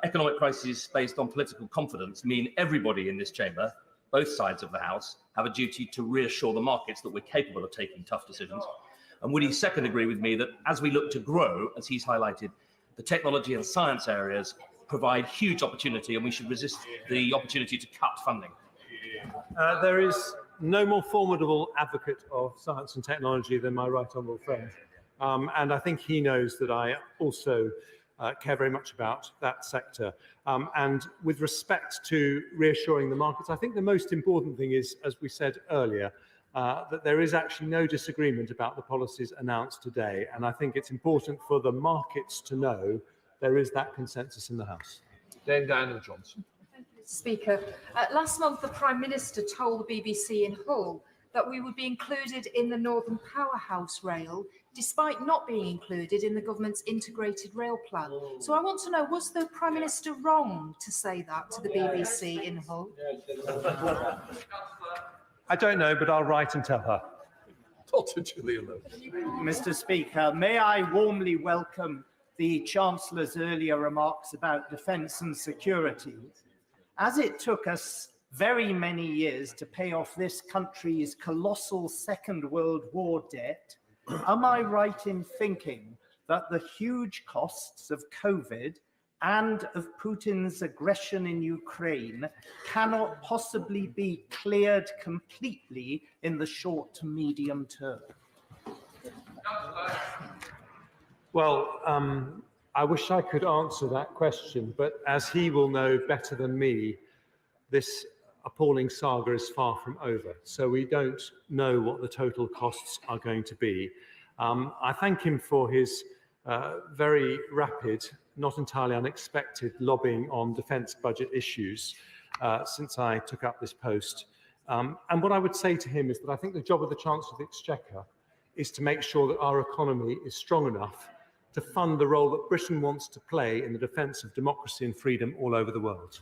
economic crises based on political confidence mean everybody in this chamber, both sides of the House, have a duty to reassure the markets that we're capable of taking tough decisions? And would he second agree with me that as we look to grow, as he's highlighted, the technology and science areas provide huge opportunity and we should resist the opportunity to cut funding? There is no more formidable advocate of science and technology than my right honourable friend. And I think he knows that I also care very much about that sector. And with respect to reassuring the markets, I think the most important thing is, as we said earlier, that there is actually no disagreement about the policies announced today. And I think it's important for the markets to know there is that consensus in the House. Dame Diana Johnson. Speaker, last month the Prime Minister told the BBC in Hull that we would be included in the Northern Powerhouse rail, despite not being included in the government's integrated rail plan. So I want to know, was the Prime Minister wrong to say that to the BBC in Hull? I don't know, but I'll write and tell her. Dr. Julian. Mr. Speaker, may I warmly welcome the Chancellor's earlier remarks about defence and security. As it took us very many years to pay off this country's colossal Second World War debt, am I right in thinking that the huge costs of COVID and of Putin's aggression in Ukraine cannot possibly be cleared completely in the short to medium term? Well, I wish I could answer that question, but as he will know better than me, this appalling saga is far from over. So we don't know what the total costs are going to be. I thank him for his very rapid, not entirely unexpected lobbying on defence budget issues since I took up this post. And what I would say to him is that I think the job of the Chancellor of the Exchequer is to make sure that our economy is strong enough to fund the role that Britain wants to play in the defence of democracy and freedom all over the world.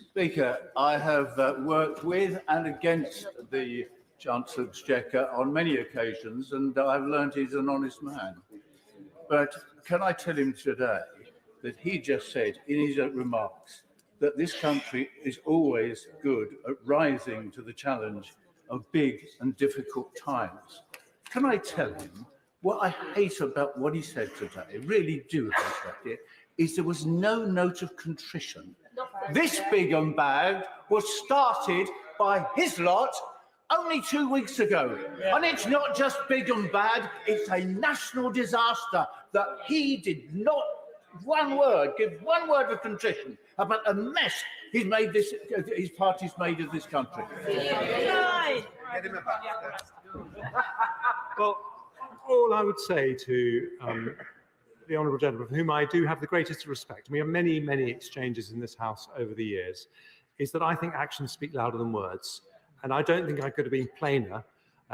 Speaker, I have worked with and against the Chancellor of the Exchequer on many occasions, and I've learned he's an honest man. But can I tell him today that he just said in his remarks that this country is always good at rising to the challenge of big and difficult times? Can I tell him what I hate about what he said today, really do hate about it, is there was no note of contrition. This big and bad was started by his lot only 2 weeks ago. Yeah. And it's not just big and bad, it's a national disaster that he did not give one word of contrition about a mess he's made this, his party's made of this country. Well, all I would say to the honourable gentleman, for whom I do have the greatest respect, and we have many, many exchanges in this House over the years, is that I think actions speak louder than words. And I don't think I could have been plainer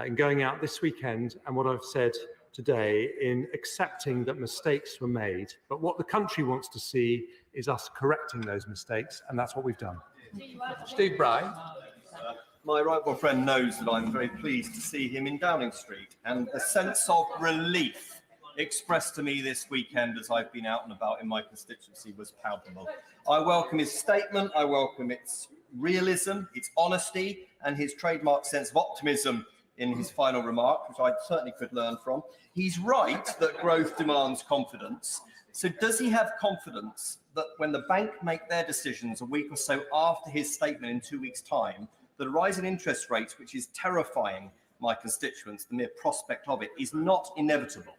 in going out this weekend and what I've said today in accepting that mistakes were made. But what the country wants to see is us correcting those mistakes, and that's what we've done. Steve Bryan. My right honourable friend knows that I'm very pleased to see him in Downing Street, and the sense of relief expressed to me this weekend as I've been out and about in my constituency was palpable. I welcome his statement, I welcome its realism, its honesty, and his trademark sense of optimism in his final remark, which I certainly could learn from. He's right that growth demands confidence. So does he have confidence that when the bank make their decisions a week or so after his statement in 2 weeks' time, that a rise in interest rates, which is terrifying my constituents, the mere prospect of it, is not inevitable?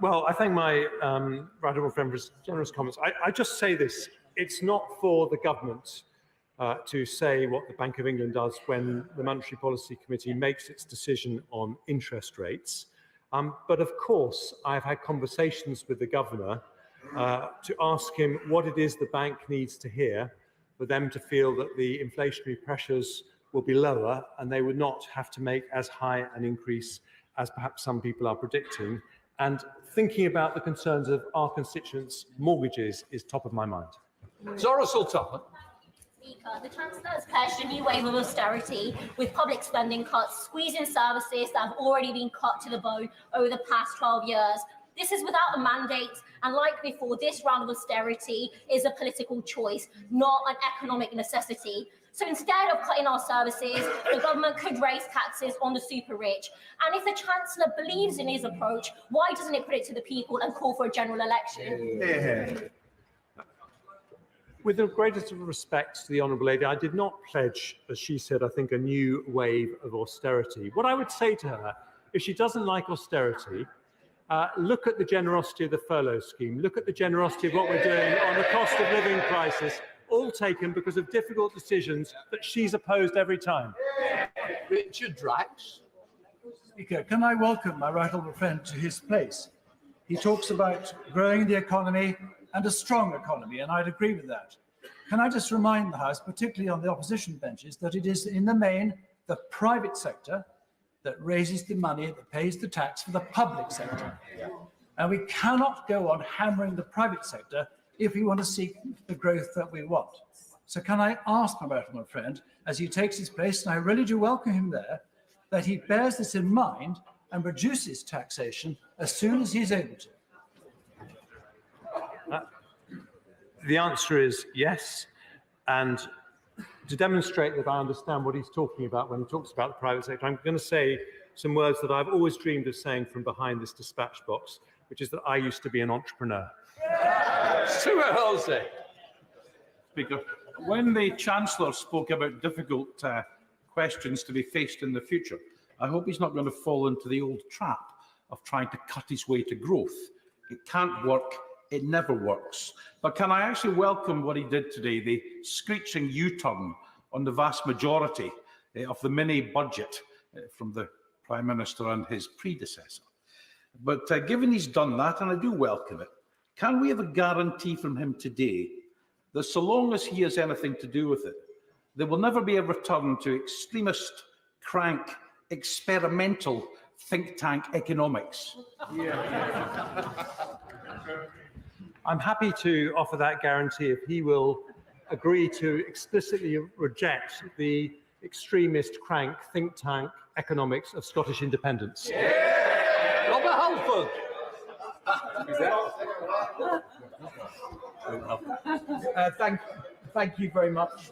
Well, I thank my right honourable friend for his generous comments. I just say this, it's not for the government to say what the Bank of England does when the Monetary Policy Committee makes its decision on interest rates. But of course, I've had conversations with the governor to ask him what it is the bank needs to hear for them to feel that the inflationary pressures will be lower and they would not have to make as high an increase as perhaps some people are predicting. And thinking about the concerns of our constituents' mortgages is top of my mind. Zora Sultan. Speaker, the Chancellor has pledged a new wave of austerity with public spending cuts, squeezing services that have already been cut to the bone over the past 12 years. This is without a mandate, and like before, this round of austerity is a political choice, not an economic necessity. So instead of cutting our services, the government could raise taxes on the super rich. And if the Chancellor believes in his approach, why doesn't it put it to the people and call for a general election? With the greatest of respect to the Honourable Lady, I did not pledge, as she said, I think, a new wave of austerity. What I would say to her, if she doesn't like austerity, look at the generosity of the furlough scheme, look at the generosity of what we're doing on the cost of living crisis, all taken because of difficult decisions that she's opposed every time. Richard Drax. Speaker, can I welcome my right honourable friend to his place? He talks about growing the economy and a strong economy, and I'd agree with that. Can I just remind the House, particularly on the opposition benches, that it is in the main the private sector that raises the money, that pays the tax for the public sector. And we cannot go on hammering the private sector if we want to seek the growth that we want. So can I ask my right honourable friend, as he takes his place, and I really do welcome him there, that he bears this in mind and reduces taxation as soon as he's able to? The answer is yes. And to demonstrate that I understand what he's talking about when he talks about the private sector, I'm going to say some words that I've always dreamed of saying from behind this dispatch box, which is that I used to be an entrepreneur. Stuart Halsey. Speaker, when the Chancellor spoke about difficult questions to be faced in the future, I hope he's not going to fall into the old trap of trying to cut his way to growth. It can't work. It never works. But can I actually welcome what he did today, the screeching U-turn on the vast majority of the mini budget from the Prime Minister and his predecessor. But given he's done that, and I do welcome it, can we have a guarantee from him today that so long as he has anything to do with it, there will never be a return to extremist, crank, experimental think tank economics? I'm happy to offer that guarantee if he will agree to explicitly reject the extremist crank think tank economics of Scottish independence. Robert Halford. Thank you very much.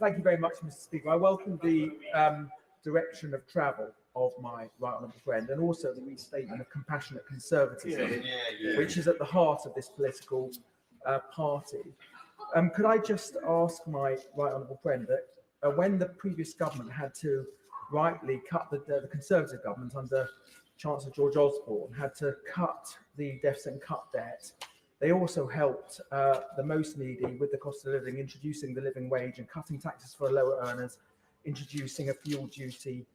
Thank you very much, Mr. Speaker. I welcome the direction of travel of my right honourable friend, and also the restatement of compassionate conservatism, which is at the heart of this political party. Could I just ask my right honourable friend that when the previous government had to rightly cut the Conservative government under Chancellor George Osborne had to cut the deficit and cut debt, they also helped the most needy with the cost of living, introducing the living wage and cutting taxes for lower earners, introducing a fuel duty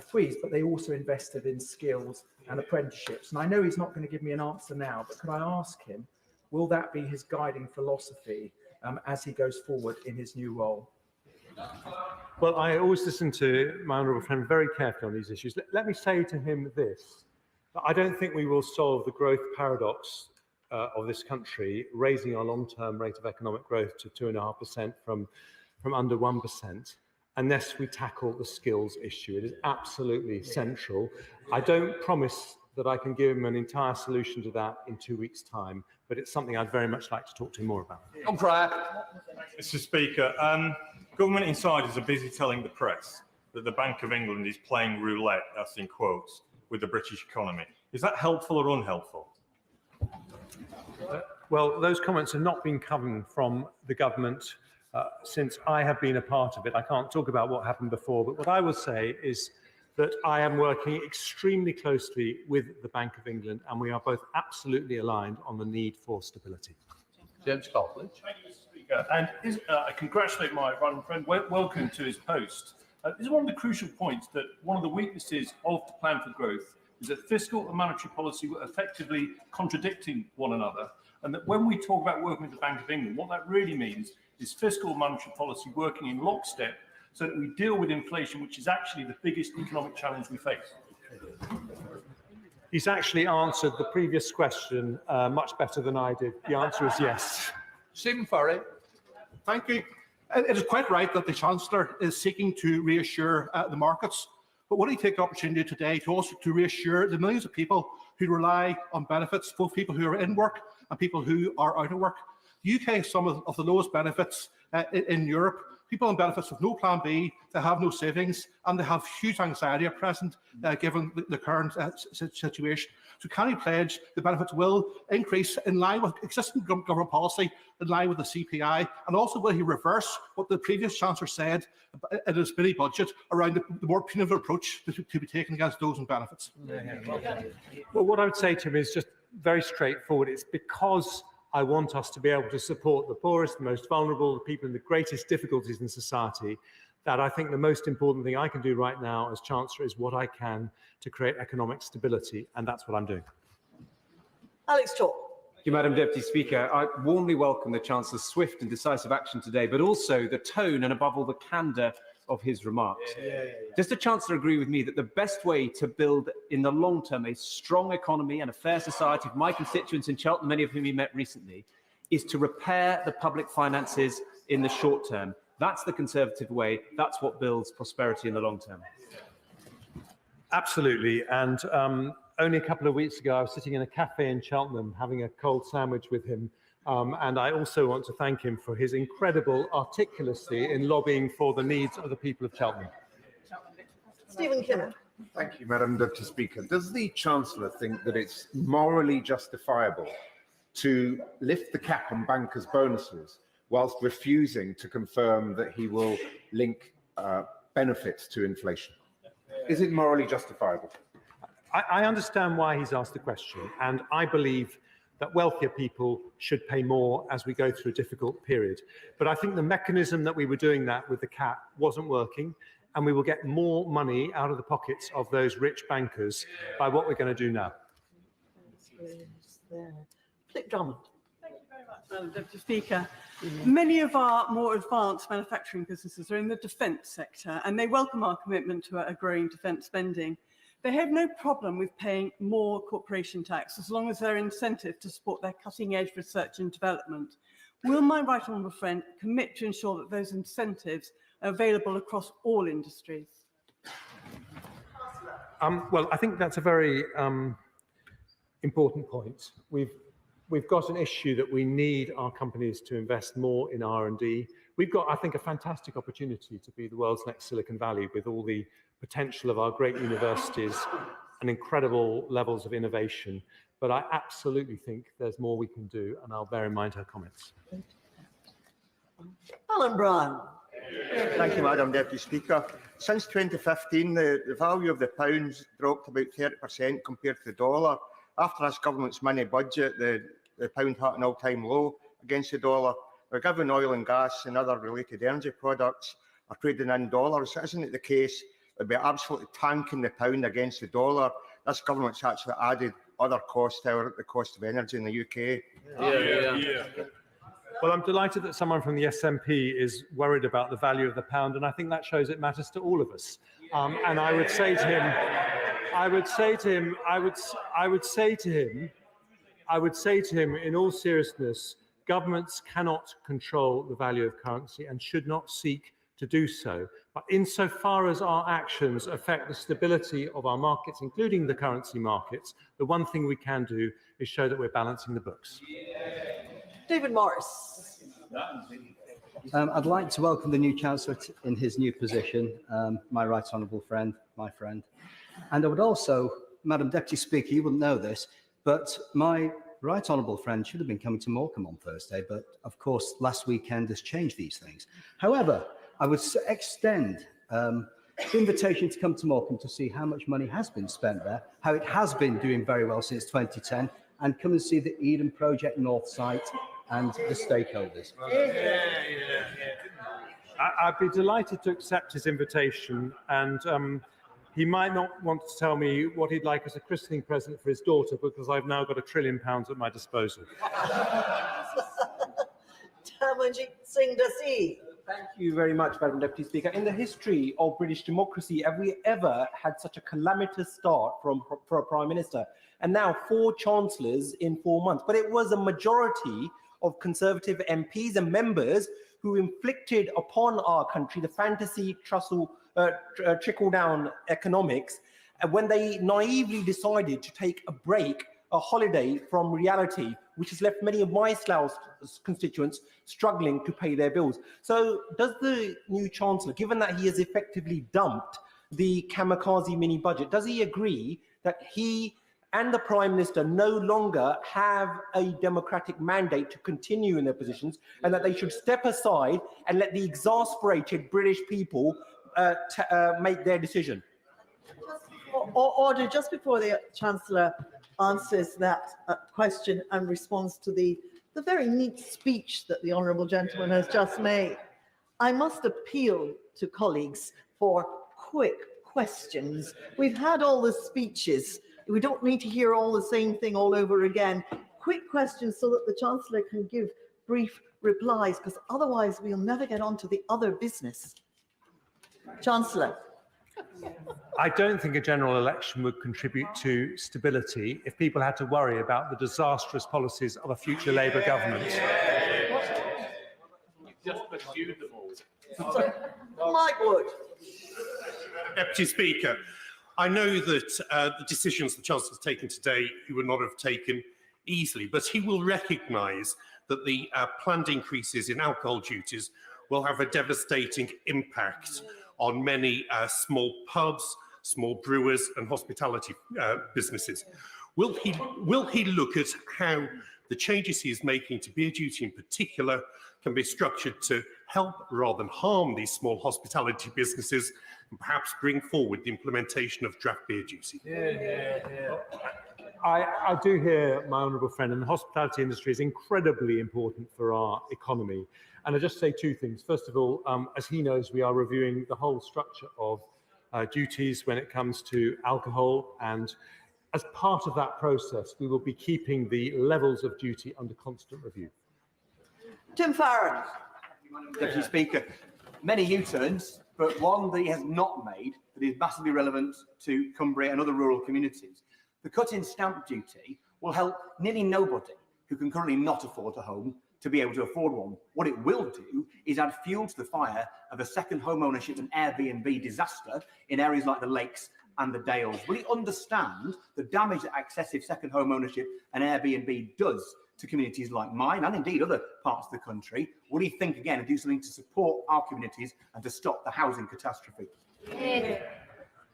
freeze, but they also invested in skills and apprenticeships. And I know he's not going to give me an answer now, but could I ask him, will that be his guiding philosophy as he goes forward in his new role? Well, I always listen to my honourable friend very carefully on these issues. Let me say to him this. I don't think we will solve the growth paradox of this country, raising our long-term rate of economic growth to 2.5% from under 1%, unless we tackle the skills issue. It is absolutely central. I don't promise that I can give him an entire solution to that in 2 weeks' time, but it's something I'd very much like to talk to him more about. Mr. Speaker, government insiders are busy telling the press that the Bank of England is playing roulette, that's in quotes, with the British economy. Is that helpful or unhelpful? Well, those comments have not been coming from the government since I have been a part of it. I can't talk about what happened before, but what I will say is that I am working extremely closely with the Bank of England, and we are both absolutely aligned on the need for stability. James Coughlin. Thank you, Mr. Speaker. And I congratulate my right friend. Welcome to his post. This is one of the crucial points, that one of the weaknesses of the plan for growth is that fiscal and monetary policy were effectively contradicting one another, and that when we talk about working with the Bank of England, what that really means is fiscal and monetary policy working in lockstep so that we deal with inflation, which is actually the biggest economic challenge we face. He's actually answered the previous question much better than I did. The answer is yes. Stephen Furry. Thank you. It is quite right that the Chancellor is seeking to reassure the markets, but will he take the opportunity today to also reassure the millions of people who rely on benefits, both people who are in work and people who are out of work? The UK has some of the lowest benefits in Europe. People on benefits with no plan B, they have no savings, and they have huge anxiety at present given the current situation. So can he pledge the benefits will increase in line with existing government policy, in line with the CPI, and also will he reverse what the previous Chancellor said in his mini budget around the more punitive approach to be taken against those on benefits? Well, what I would say to him is just very straightforward. It's because I want us to be able to support the poorest, the most vulnerable, the people in the greatest difficulties in society, that I think the most important thing I can do right now as Chancellor is what I can to create economic stability, and that's what I'm doing. Alex Chalk. Thank you, Madam Deputy Speaker. I warmly welcome the Chancellor's swift and decisive action today, but also the tone and, above all, the candour of his remarks. Does the Chancellor agree with me that the best way to build in the long term a strong economy and a fair society for my constituents in Cheltenham, many of whom he met recently, is to repair the public finances in the short term? That's the Conservative way. That's what builds prosperity in the long term. Absolutely. And only a couple of weeks ago, I was sitting in a cafe in Cheltenham having a cold sandwich with him. And I also want to thank him for his incredible articulacy in lobbying for the needs of the people of Cheltenham. Stephen Kinnock. Thank you, Madam Deputy Speaker. Does the Chancellor think that it's morally justifiable to lift the cap on bankers' bonuses whilst refusing to confirm that he will link benefits to inflation? Is it morally justifiable? I understand why he's asked the question, and I believe that wealthier people should pay more as we go through a difficult period. But I think the mechanism that we were doing that with the cap wasn't working, and we will get more money out of the pockets of those rich bankers by what we're going to do now. Click Drummond. Madam Deputy Speaker, many of our more advanced manufacturing businesses are in the defence sector, and they welcome our commitment to a growing defence spending. They have no problem with paying more corporation tax as long as they're incentive to support their cutting-edge research and development. Will my right honourable friend commit to ensure that those incentives are available across all industries? Well, I think that's a very important point. We've got an issue that we need our companies to invest more in R&D. We've got, I think, a fantastic opportunity to be the world's next Silicon Valley with all the potential of our great universities and incredible levels of innovation. But I absolutely think there's more we can do, and I'll bear in mind her comments. Alan Bryan. Thank you, Madam Deputy Speaker. Since 2015, the value of the pound's dropped about 30% compared to the dollar. After this government's mini budget, the pound hit an all-time low against the dollar. We're given oil and gas and other related energy products are trading in dollars. Isn't it the case that we're absolutely tanking the pound against the dollar? This government's actually added other costs to the cost of energy in the UK. Well, I'm delighted that someone from the SNP is worried about the value of the pound, and I think that shows it matters to all of us. And I would say to him, in all seriousness, governments cannot control the value of currency and should not seek to do so. But insofar as our actions affect the stability of our markets, including the currency markets, the one thing we can do is show that we're balancing the books. David Morris. I'd like to welcome the new Chancellor in his new position, my right honourable friend, my friend. And I would also, Madam Deputy Speaker, you wouldn't know this, but my right honourable friend should have been coming to Morecambe on Thursday, but of course last weekend has changed these things. However, I would extend the invitation to come to Morecambe to see how much money has been spent there, how it has been doing very well since 2010, and come and see the Eden Project North site and the stakeholders. I'd be delighted to accept his invitation, and he might not want to tell me what he'd like as a christening present for his daughter, because I've now got £1 trillion at my disposal. Tamanjit Singh Dasi. Thank you very much, Madam Deputy Speaker. In the history of British democracy, have we ever had such a calamitous start for a Prime Minister? And now 4 Chancellors in 4 months. But it was a majority of Conservative MPs and members who inflicted upon our country the fantasy trickle-down economics when they naively decided to take a holiday from reality, which has left many of my Slough constituents struggling to pay their bills. So does the new Chancellor, given that he has effectively dumped the kamikaze mini budget, does he agree that he and the Prime Minister no longer have a democratic mandate to continue in their positions, and that they should step aside and let the exasperated British people make their decision? Order, just before the Chancellor answers that question and responds to the very neat speech that the honourable gentleman has just made, I must appeal to colleagues for quick questions. We've had all the speeches. We don't need to hear all the same thing all over again. Quick questions so that the Chancellor can give brief replies, because otherwise we'll never get on to the other business. Chancellor. I don't think a general election would contribute to stability if people had to worry about the disastrous policies of a future Labour government. You've just pursued them all. Mike Wood. Deputy Speaker, I know that the decisions the Chancellor has taken today he would not have taken easily, but he will recognise that the planned increases in alcohol duties will have a devastating impact on many small pubs, small brewers and hospitality businesses. Will he look at how the changes he is making to beer duty in particular can be structured to help rather than harm these small hospitality businesses, and perhaps bring forward the implementation of draft beer duty? I do hear my honourable friend, and the hospitality industry is incredibly important for our economy. And I'll just say 2 things. First of all, as he knows, we are reviewing the whole structure of duties when it comes to alcohol, and as part of that process, we will be keeping the levels of duty under constant review. Tim Farron. Deputy Speaker, many U-turns, but one that he has not made that is massively relevant to Cumbria and other rural communities. The cut in stamp duty will help nearly nobody who can currently not afford a home to be able to afford one. What it will do is add fuel to the fire of a second home ownership and Airbnb disaster in areas like the Lakes and the Dales. Will he understand the damage that excessive second home ownership and Airbnb does to communities like mine and indeed other parts of the country? Will he think again and do something to support our communities and to stop the housing catastrophe?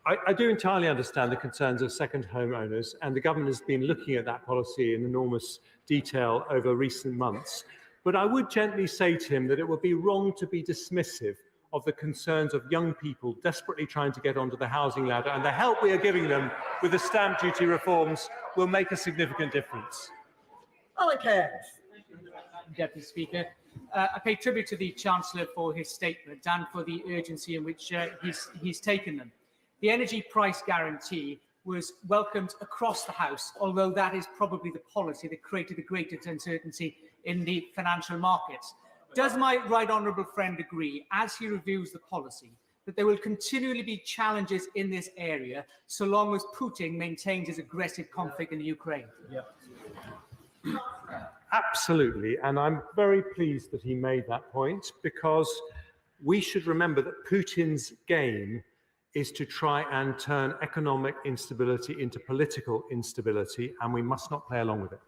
I do entirely understand the concerns of second home owners, and the government has been looking at that policy in enormous detail over recent months. But I would gently say to him that it would be wrong to be dismissive of the concerns of young people desperately trying to get onto the housing ladder, and the help we are giving them with the stamp duty reforms will make a significant difference. Alec Hairs. Deputy Speaker, I pay tribute to the Chancellor for his statement and for the urgency in which he's taken them. The energy price guarantee was welcomed across the House, although that is probably the policy that created the greatest uncertainty in the financial markets. Does my right honourable friend agree, as he reviews the policy, that there will continually be challenges in this area so long as Putin maintains his aggressive conflict in the Ukraine? Absolutely, and I'm very pleased that he made that point, because we should remember that Putin's game is to try and turn economic instability into political instability, and we must not play along with it.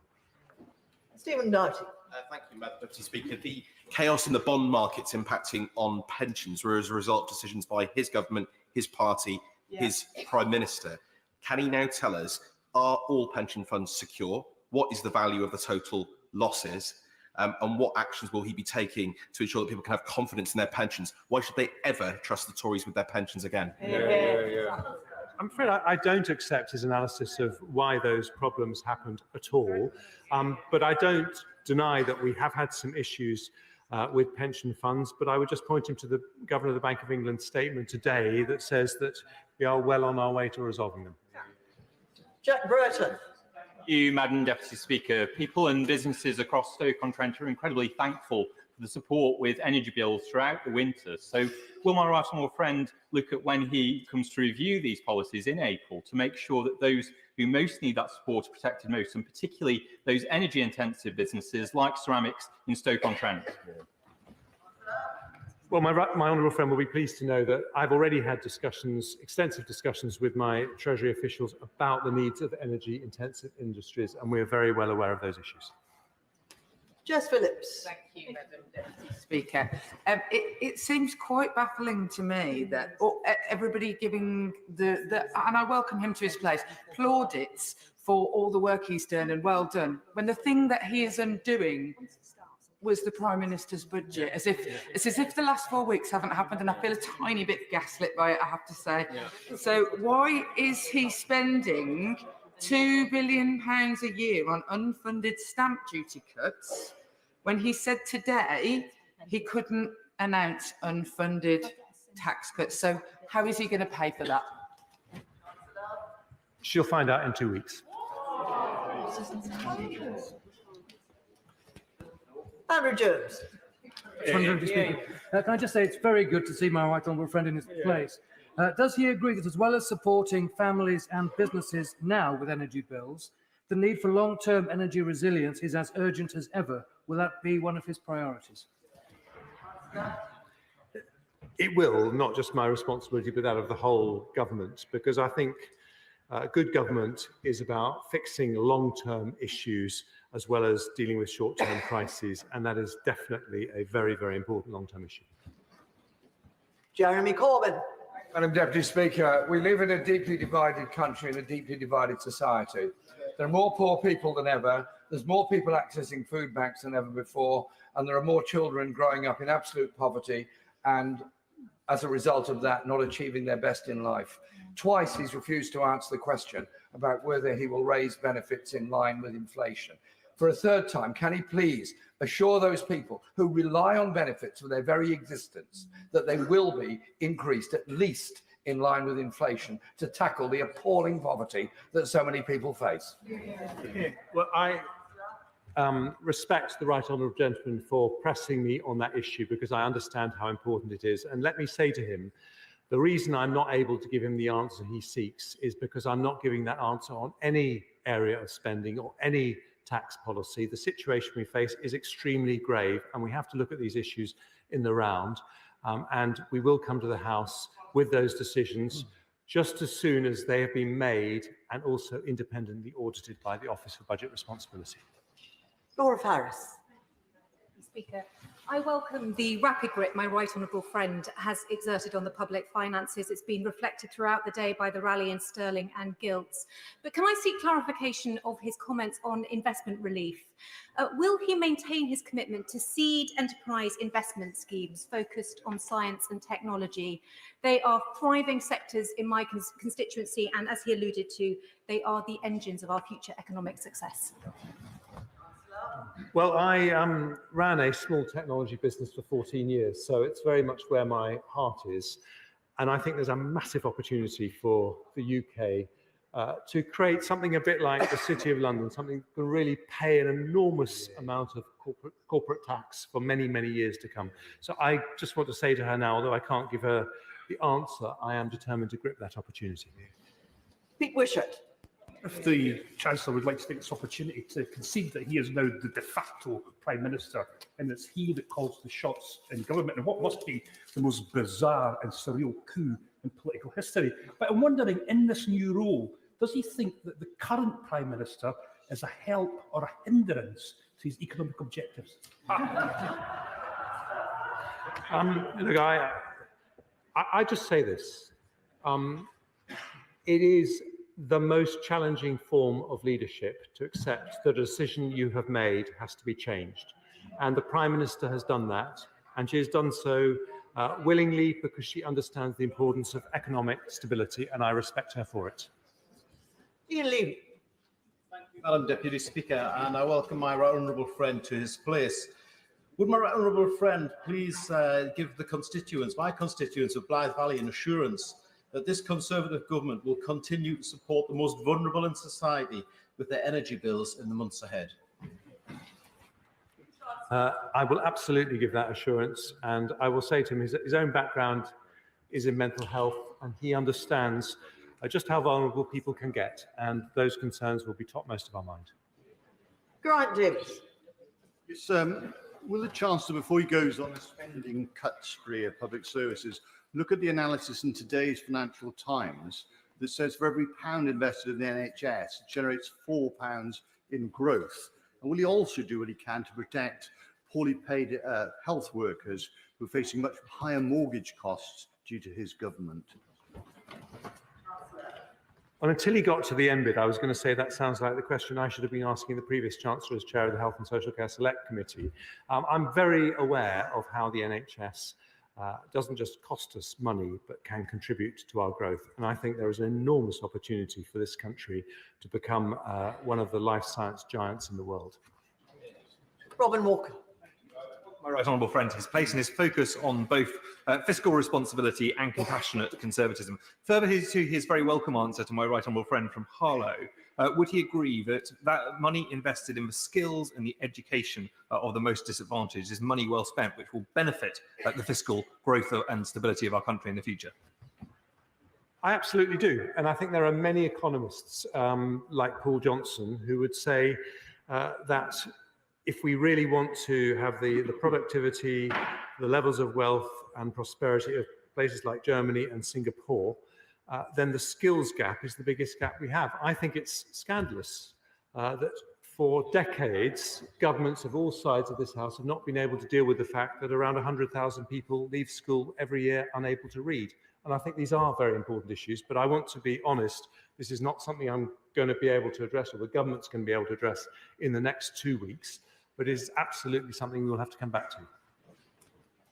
Stephen Doughty. Thank you, Madam Deputy Speaker. The chaos in the bond markets impacting on pensions were as a result of decisions by his government, his party, his Prime Minister. Can he now tell us, are all pension funds secure? What is the value of the total losses? And what actions will he be taking to ensure that people can have confidence in their pensions? Why should they ever trust the Tories with their pensions again? I'm afraid I don't accept his analysis of why those problems happened at all. But I don't deny that we have had some issues with pension funds. But I would just point him to the Governor of the Bank of England statement today that says that we are well on our way to resolving them. Jack Burton. Thank you, Madam Deputy Speaker. People and businesses across Stoke-on-Trent are incredibly thankful for the support with energy bills throughout the winter. So will my right honourable friend look at when he comes to review these policies in April to make sure that those who most need that support are protected most, and particularly those energy-intensive businesses like ceramics in Stoke-on-Trent? Well, my honourable friend will be pleased to know that I've already had discussions, extensive discussions with my Treasury officials about the needs of energy-intensive industries, and we are very well aware of those issues. Jess Phillips. Thank you, Madam Deputy Speaker. It seems quite baffling to me that everybody giving and I welcome him to his place, plaudits for all the work he's done and well done, when the thing that he is undoing was the Prime Minister's budget, as if the last 4 weeks haven't happened, and I feel a tiny bit gaslit by it, I have to say. So why is he spending £2 billion a year on unfunded stamp duty cuts when he said today he couldn't announce unfunded tax cuts? So how is he going to pay for that? She'll find out in 2 weeks. Andrew Jones. Can I just say it's very good to see my right honourable friend in his place. Does he agree that as well as supporting families and businesses now with energy bills, the need for long-term energy resilience is as urgent as ever? Will that be one of his priorities? It will, not just my responsibility, but that of the whole government, because I think good government is about fixing long-term issues as well as dealing with short-term crises, and that is definitely a very, very important long-term issue. Jeremy Corbyn. Madam Deputy Speaker, we live in a deeply divided country and a deeply divided society. There are more poor people than ever, there's more people accessing food banks than ever before, and there are more children growing up in absolute poverty and, as a result of that, not achieving their best in life. Twice he's refused to answer the question about whether he will raise benefits in line with inflation. For a third time, can he please assure those people who rely on benefits for their very existence that they will be increased at least in line with inflation to tackle the appalling poverty that so many people face? Well, I respect the right honourable gentleman for pressing me on that issue, because I understand how important it is. And let me say to him, the reason I'm not able to give him the answer he seeks is because I'm not giving that answer on any area of spending or any tax policy. The situation we face is extremely grave, and we have to look at these issues in the round. And we will come to the House with those decisions just as soon as they have been made and also independently audited by the Office for Budget Responsibility. Laura Farris. Speaker, I welcome the rapid grip my right honourable friend has exerted on the public finances. It's been reflected throughout the day by the rally in sterling and gilts. But can I seek clarification of his comments on investment relief? Will he maintain his commitment to seed enterprise investment schemes focused on science and technology? They are thriving sectors in my constituency, and as he alluded to, they are the engines of our future economic success. Well, I ran a small technology business for 14 years, so it's very much where my heart is. And I think there's a massive opportunity for the UK to create something a bit like the City of London, something that can really pay an enormous amount of corporate tax for many, many years to come. So I just want to say to her now, although I can't give her the answer, I am determined to grip that opportunity. Pete Wishart. If the Chancellor would like to take this opportunity to concede that he is now the de facto Prime Minister and it's he that calls the shots in government, and what must be the most bizarre and surreal coup in political history. But I'm wondering, in this new role, does he think that the current Prime Minister is a help or a hindrance to his economic objectives? Look, I just say this. It is the most challenging form of leadership to accept that a decision you have made has to be changed. And the Prime Minister has done that, and she has done so willingly because she understands the importance of economic stability, and I respect her for it. Ian Levy. Thank you, Madam Deputy Speaker, and I welcome my right honourable friend to his place. Would my right honourable friend please give the constituents, my constituents of Blythe Valley, an assurance that this Conservative government will continue to support the most vulnerable in society with their energy bills in the months ahead? I will absolutely give that assurance, and I will say to him his own background is in mental health, and he understands just how vulnerable people can get, and those concerns will be topmost of our mind. Grant Davis. Yes, will the Chancellor, before he goes on a spending cut spree of public services, look at the analysis in today's Financial Times that says for every £1 invested in the NHS, it generates £4 in growth? And will he also do what he can to protect poorly paid health workers who are facing much higher mortgage costs due to his government? Well, until he got to the end bit, I was going to say that sounds like the question I should have been asking the previous Chancellor as Chair of the Health and Social Care Select Committee. I'm very aware of how the NHS doesn't just cost us money, but can contribute to our growth. And I think there is an enormous opportunity for this country to become one of the life science giants in the world. Robin Walker. My right honourable friend, his place and his focus on both fiscal responsibility and compassionate conservatism. Further to his very welcome answer to my right honourable friend from Harlow, would he agree that money invested in the skills and the education of the most disadvantaged is money well spent, which will benefit the fiscal growth and stability of our country in the future? I absolutely do. And I think there are many economists like Paul Johnson who would say that if we really want to have the productivity, the levels of wealth and prosperity of places like Germany and Singapore, then the skills gap is the biggest gap we have. I think it's scandalous that for decades, governments of all sides of this House have not been able to deal with the fact that around 100,000 people leave school every year unable to read. And I think these are very important issues, but I want to be honest, this is not something I'm going to be able to address, or the government's going to be able to address in the next 2 weeks, but it is absolutely something we'll have to come back to.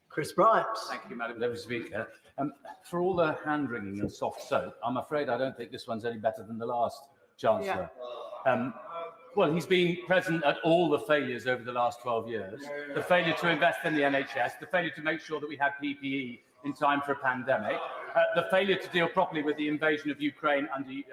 Chris Bryant. Thank you, Madam Deputy Speaker. For all the hand-wringing and soft soap, I'm afraid I don't think this one's any better than the last Chancellor. Yeah. Well, he's been present at all the failures over the last 12 years. The failure to invest in the NHS, the failure to make sure that we had PPE in time for a pandemic, the failure to deal properly with the invasion of Ukraine and the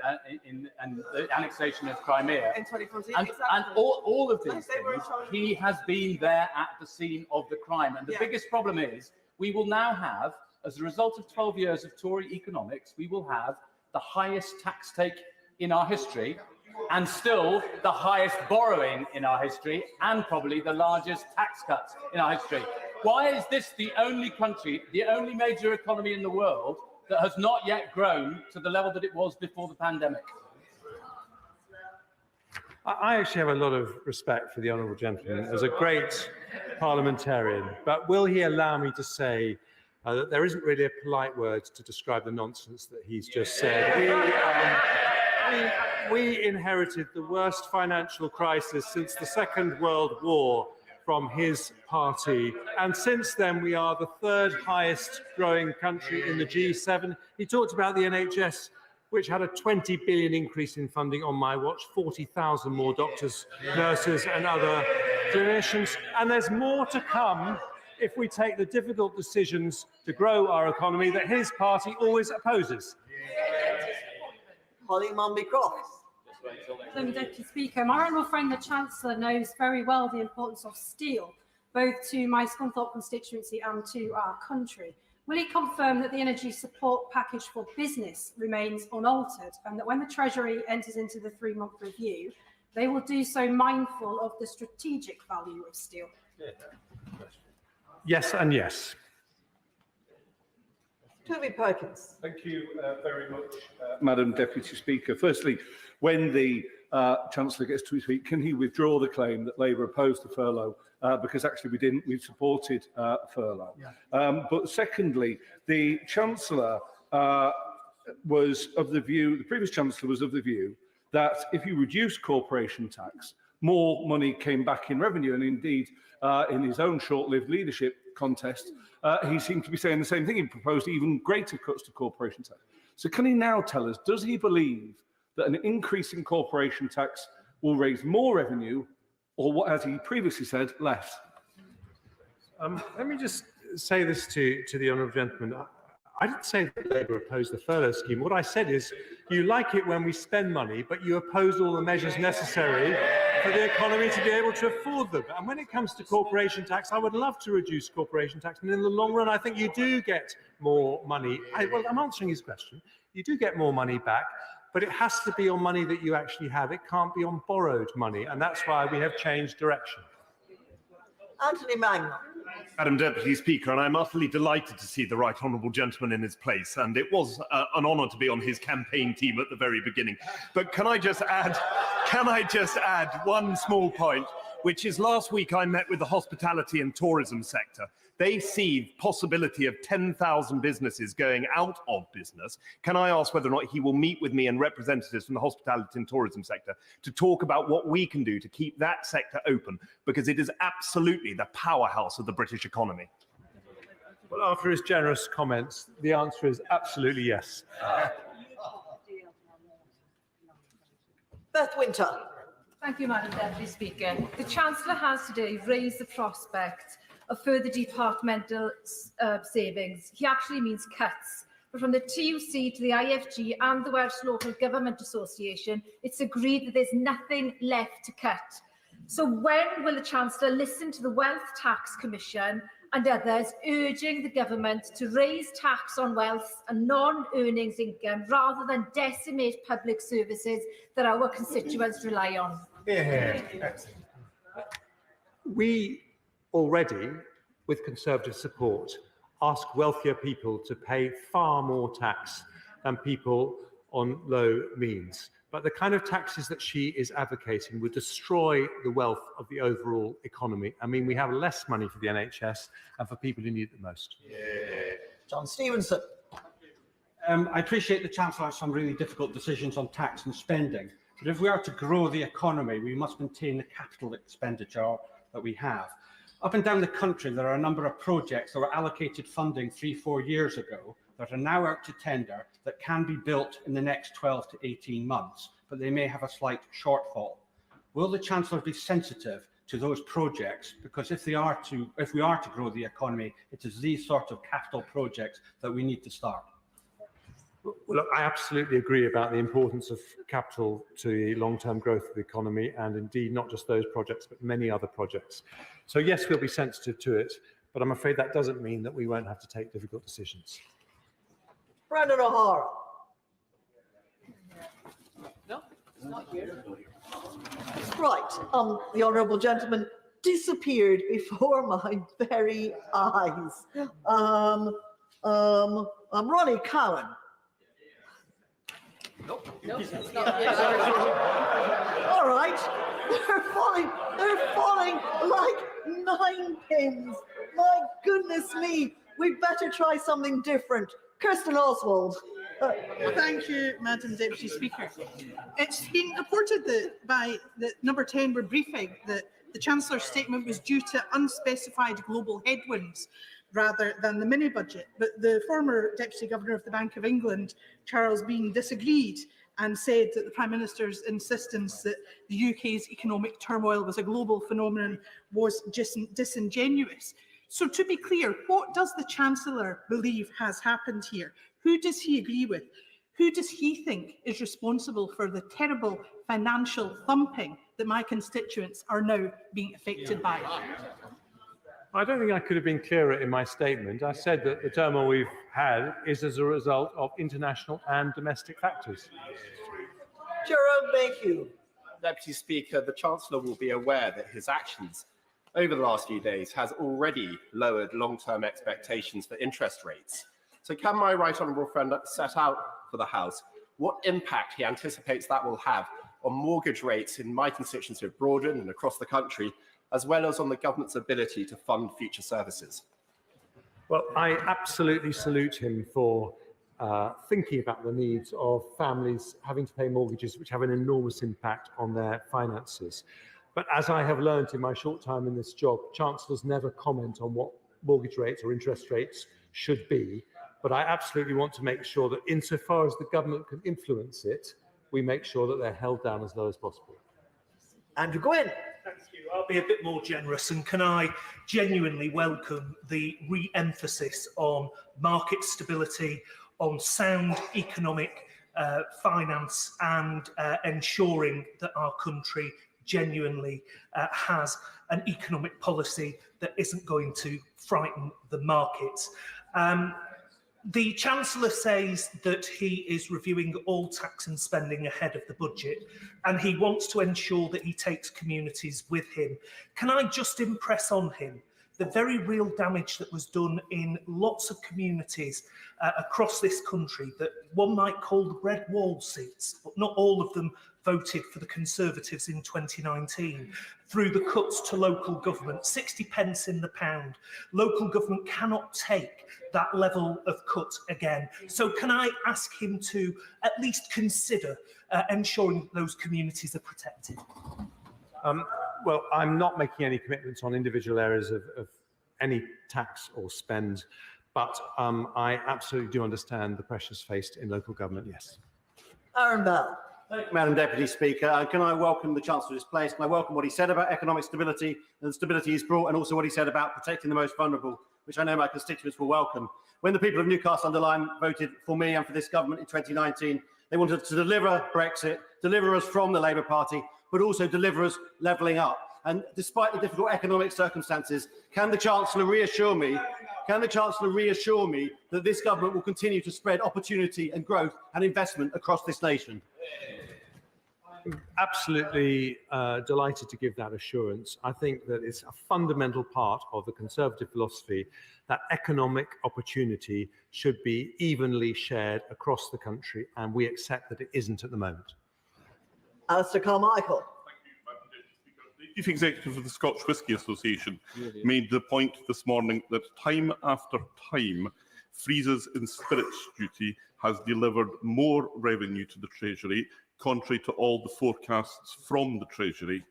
annexation of Crimea. In 2014, and all of these things, he has been there at the scene of the crime. And the biggest problem is we will now have, as a result of 12 years of Tory economics, we will have the highest tax take in our history, and still the highest borrowing in our history, and probably the largest tax cuts in our history. Why is this the only country, the only major economy in the world that has not yet grown to the level that it was before the pandemic? I actually have a lot of respect for the honourable gentleman as a great parliamentarian, but will he allow me to say that there isn't really a polite word to describe the nonsense that he's just said? We inherited the worst financial crisis since the Second World War from his party, and since then we are the third highest growing country in the G7. He talked about the NHS, which had a 20 billion increase in funding on my watch, 40,000 more doctors, nurses and other clinicians, and there's more to come if we take the difficult decisions to grow our economy that his party always opposes. Holly Mumby-Croft. Deputy Speaker, my honourable friend the Chancellor knows very well the importance of steel, both to my Scunthorpe constituency and to our country. Will he confirm that the energy support package for business remains unaltered and that when the Treasury enters into the 3-month review, they will do so mindful of the strategic value of steel? Yes and yes. Toby Perkins. Thank you very much, Madam Deputy Speaker. Firstly, when the Chancellor gets to speak, can he withdraw the claim that Labour opposed the furlough? Because actually we didn't, we supported furlough. Yeah. But secondly, the Chancellor was of the view, the previous Chancellor was of the view that if you reduce corporation tax, more money came back in revenue, and indeed in his own short-lived leadership contest, he seemed to be saying the same thing. He proposed even greater cuts to corporation tax. So can he now tell us, does he believe that an increase in corporation tax will raise more revenue, or what, as he previously said, less? Let me just say this to the honourable gentleman. I didn't say that Labour opposed the furlough scheme. What I said is you like it when we spend money, but you oppose all the measures necessary for the economy to be able to afford them. And when it comes to corporation tax, I would love to reduce corporation tax. And in the long run, I think you do get more money. Well, I'm answering his question. You do get more money back, but it has to be on money that you actually have. It can't be on borrowed money. And that's why we have changed direction. Anthony Mangan. Madam Deputy Speaker, and I'm utterly delighted to see the right honourable gentleman in his place, and it was an honour to be on his campaign team at the very beginning. But can I just add one small point, which is last week I met with the hospitality and tourism sector. They see possibility of 10,000 businesses going out of business. Can I ask whether or not he will meet with me and representatives from the hospitality and tourism sector to talk about what we can do to keep that sector open, because it is absolutely the powerhouse of the British economy? Well, after his generous comments, the answer is absolutely yes. Beth Winter. Thank you, Madam Deputy Speaker. The Chancellor has today raised the prospect of further departmental savings. He actually means cuts. But from the TUC to the IFG and the Welsh Local Government Association, it's agreed that there's nothing left to cut. So when will the Chancellor listen to the Wealth Tax Commission and others urging the government to raise tax on wealth and non-earnings income rather than decimate public services that our constituents rely on? Yeah. We already, with Conservative support, ask wealthier people to pay far more tax than people on low means. But the kind of taxes that she is advocating would destroy the wealth of the overall economy. I mean, we have less money for the NHS and for people who need it the most. Yeah. John Stevenson. I appreciate the Chancellor has some really difficult decisions on tax and spending. But if we are to grow the economy, we must maintain the capital expenditure that we have. Up and down the country, there are a number of projects that were allocated funding 3-4 years ago that are now out to tender that can be built in the next 12 to 18 months, but they may have a slight shortfall. Will the Chancellor be sensitive to those projects? Because if we are to grow the economy, it is these sorts of capital projects that we need to start. Well, look, I absolutely agree about the importance of capital to the long-term growth of the economy, and indeed not just those projects, but many other projects. So yes, we'll be sensitive to it, but I'm afraid that doesn't mean that we won't have to take difficult decisions. Brandon O'Hara. No, it's not here. Right, the honourable gentleman disappeared before my very eyes. Ronnie Cowan. Nope, it's not here. All right, they're falling like 9 pins. My goodness me, we'd better try something different. Kirsten Oswald. Thank you, Madam Deputy Speaker. It's been reported that Number 10 were briefing that the Chancellor's statement was due to unspecified global headwinds rather than the mini-budget. But the former Deputy Governor of the Bank of England, Charles Bean, disagreed and said that the Prime Minister's insistence that the UK's economic turmoil was a global phenomenon was just disingenuous. So to be clear, what does the Chancellor believe has happened here? Who does he agree with? Who does he think is responsible for the terrible financial thumping that my constituents are now being affected by? I don't think I could have been clearer in my statement. I said that the turmoil we've had is as a result of international and domestic factors. Jerome, thank you. Deputy Speaker, the Chancellor will be aware that his actions over the last few days has already lowered long-term expectations for interest rates. So can my right honourable friend set out for the House what impact he anticipates that will have on mortgage rates in my constituency of Broughton and across the country, as well as on the government's ability to fund future services? Well, I absolutely salute him for thinking about the needs of families having to pay mortgages which have an enormous impact on their finances. But as I have learned in my short time in this job, Chancellors never comment on what mortgage rates or interest rates should be. But I absolutely want to make sure that insofar as the government can influence it, we make sure that they're held down as low as possible. Andrew, go in. Thank you. I'll be a bit more generous, and can I genuinely welcome the re-emphasis on market stability, on sound economic finance, and ensuring that our country genuinely has an economic policy that isn't going to frighten the markets. The Chancellor says that he is reviewing all tax and spending ahead of the budget, and he wants to ensure that he takes communities with him. Can I just impress on him the very real damage that was done in lots of communities across this country that one might call the red wall seats, but not all of them voted for the Conservatives in 2019, through the cuts to local government, 60 pence in the pound. Local government cannot take that level of cut again. So can I ask him to at least consider ensuring that those communities are protected? Well, I'm not making any commitments on individual areas of any tax or spend, but I absolutely do understand the pressures faced in local government, yes. Aaron Bell. Thank you, Madam Deputy Speaker. Can I welcome the Chancellor to his place? Can I welcome what he said about economic stability and the stability he's brought, and also what he said about protecting the most vulnerable, which I know my constituents will welcome. When the people of Newcastle under Lyme voted for me and for this government in 2019, they wanted to deliver Brexit, deliver us from the Labour Party, but also deliver us levelling up. And despite the difficult economic circumstances, can the Chancellor reassure me that this government will continue to spread opportunity and growth and investment across this nation? I'm absolutely delighted to give that assurance. I think that it's a fundamental part of the Conservative philosophy that economic opportunity should be evenly shared across the country, and we accept that it isn't at the moment. Alistair Carmichael. The Chief Executive of the Scotch Whisky Association made the point this morning that time after time, freezes in spirits duty has delivered more revenue to the Treasury, contrary to all the forecasts from the Treasury.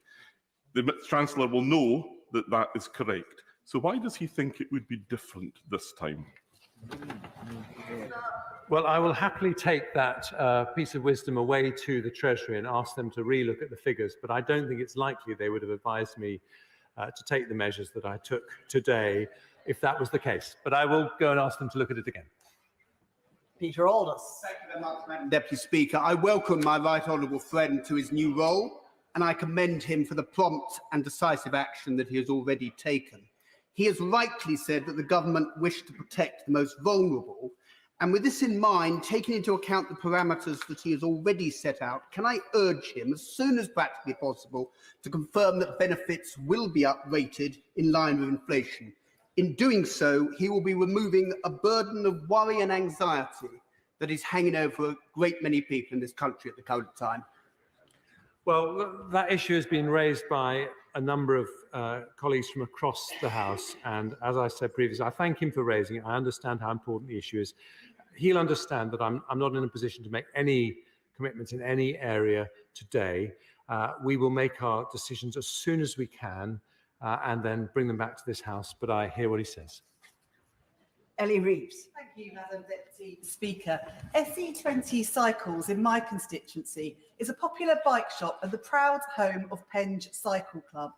The Chancellor will know that that is correct. So why does he think it would be different this time? Well, I will happily take that piece of wisdom away to the Treasury and ask them to relook at the figures, but I don't think it's likely they would have advised me to take the measures that I took today if that was the case. But I will go and ask them to look at it again. Peter Aldous. Thank you very much, Madam Deputy Speaker. I welcome my right honourable friend to his new role, and I commend him for the prompt and decisive action that he has already taken. He has rightly said that the government wished to protect the most vulnerable, and with this in mind, taking into account the parameters that he has already set out, can I urge him, as soon as practically possible, to confirm that benefits will be uprated in line with inflation? In doing so, he will be removing a burden of worry and anxiety that is hanging over a great many people in this country at the current time. Well, that issue has been raised by a number of colleagues from across the House, and as I said previously, I thank him for raising it. I understand how important the issue is. He'll understand that I'm not in a position to make any commitments in any area today. We will make our decisions as soon as we can and then bring them back to this House, but I hear what he says. Ellie Reeves. Thank you, Madam Deputy Speaker. SE20 Cycles in my constituency is a popular bike shop and the proud home of Penge Cycle Club.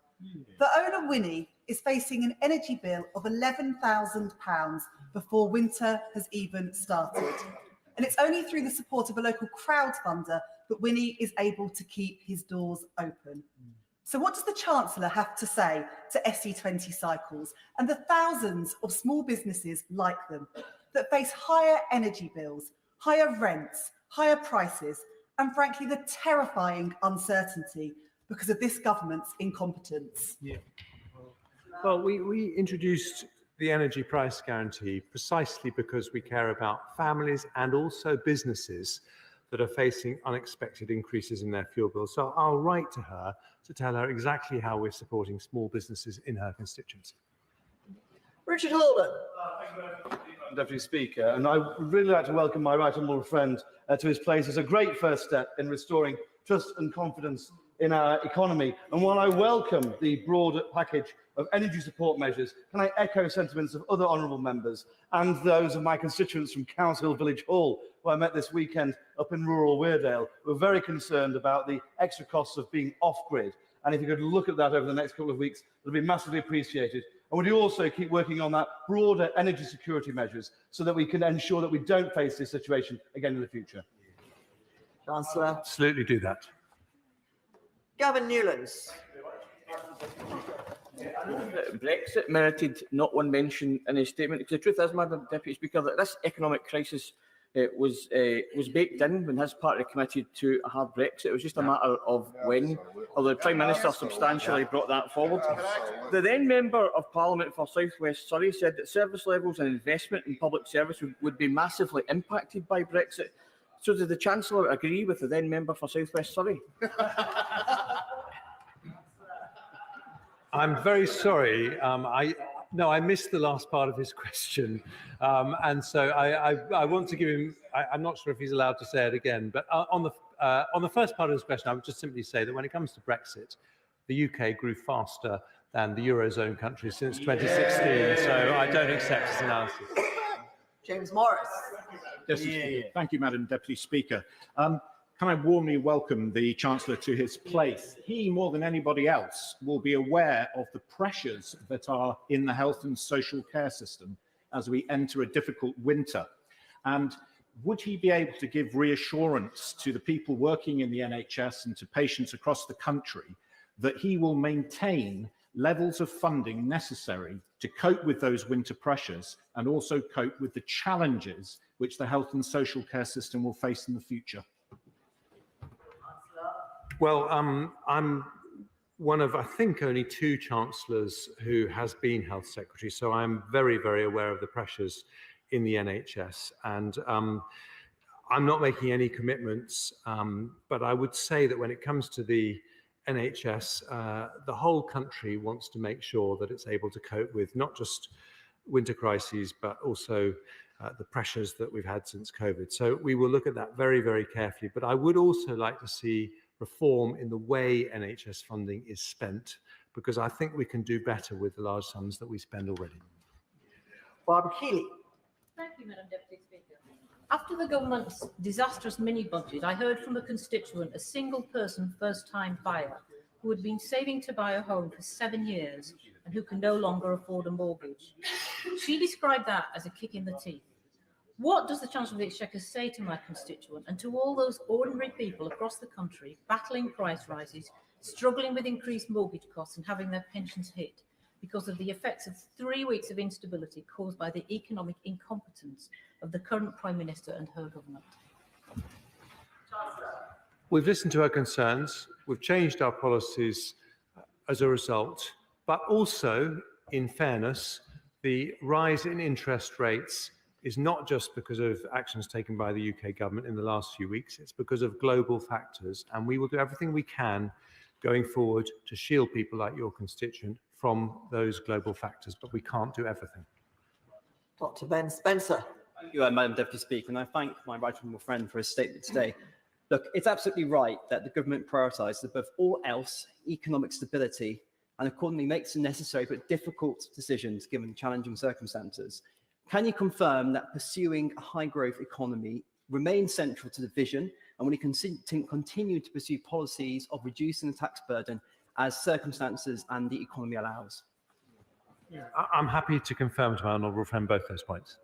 The owner, Winnie, is facing an energy bill of £11,000 before winter has even started. And it's only through the support of a local crowdfunder that Winnie is able to keep his doors open. So what does the Chancellor have to say to SE20 cycles and the thousands of small businesses like them that face higher energy bills, higher rents, higher prices, and frankly, the terrifying uncertainty because of this government's incompetence? Well, we introduced the energy price guarantee precisely because we care about families and also businesses that are facing unexpected increases in their fuel bills. So I'll write to her to tell her exactly how we're supporting small businesses in her constituency. Richard Holden. Deputy Speaker, and I would really like to welcome my right honourable friend to his place as a great first step in restoring trust and confidence in our economy. And while I welcome the broad package of energy support measures, can I echo sentiments of other honourable members and those of my constituents from Council Village Hall, who I met this weekend up in rural Weardale, who are very concerned about the extra costs of being off-grid. And if you could look at that over the next couple of weeks, it would be massively appreciated. And would you also keep working on that broader energy security measures so that we can ensure that we don't face this situation again in the future? Chancellor. Absolutely do that. Gavin Newlands. Brexit merited not one mention in his statement. Because the truth is, Madam Deputy Speaker, that this economic crisis was baked in when his party committed to a hard Brexit. It was just a matter of when, although the Prime Minister substantially brought that forward. The then Member of Parliament for South West Surrey said that service levels and investment in public service would be massively impacted by Brexit. So did the Chancellor agree with the then Member for South West Surrey? I'm very sorry. I missed the last part of his question. And so I want to give him, I'm not sure if he's allowed to say it again, but on the first part of his question, I would just simply say that when it comes to Brexit, the UK grew faster than the Eurozone countries since 2016. So I don't accept his analysis. James Morris. Thank you, Madam Deputy Speaker. Can I warmly welcome the Chancellor to his place? He, more than anybody else, will be aware of the pressures that are in the health and social care system as we enter a difficult winter. And would he be able to give reassurance to the people working in the NHS and to patients across the country that he will maintain levels of funding necessary to cope with those winter pressures and also cope with the challenges which the health and social care system will face in the future? Well, I'm one of, I think, only two chancellors who has been health secretary, so I'm very, very aware of the pressures in the NHS. And I'm not making any commitments, but I would say that when it comes to the NHS, the whole country wants to make sure that it's able to cope with not just winter crises, but also the pressures that we've had since COVID. So we will look at that very, very carefully. But I would also like to see reform in the way NHS funding is spent, because I think we can do better with the large sums that we spend already. Barbara Keeley. Thank you, Madam Deputy Speaker. After the government's disastrous mini-budget, I heard from a constituent, a single-person first-time buyer, who had been saving to buy a home for 7 years and who can no longer afford a mortgage. She described that as a kick in the teeth. What does the Chancellor of the Exchequer say to my constituent and to all those ordinary people across the country battling price rises, struggling with increased mortgage costs and having their pensions hit because of the effects of 3 weeks of instability caused by the economic incompetence of the current Prime Minister and her government? We've listened to her concerns, we've changed our policies as a result, but also, in fairness, the rise in interest rates is not just because of actions taken by the UK government in the last few weeks, it's because of global factors, and we will do everything we can going forward to shield people like your constituent from those global factors, but we can't do everything. Dr. Ben Spencer. Thank you, Madam Deputy Speaker, and I thank my right honourable friend for his statement today. Look, it's absolutely right that the government prioritises above all else economic stability and accordingly makes the necessary but difficult decisions given challenging circumstances. Can you confirm that pursuing a high-growth economy remains central to the vision and will you continue to pursue policies of reducing the tax burden as circumstances and the economy allows? I'm happy to confirm to my honourable friend both those points.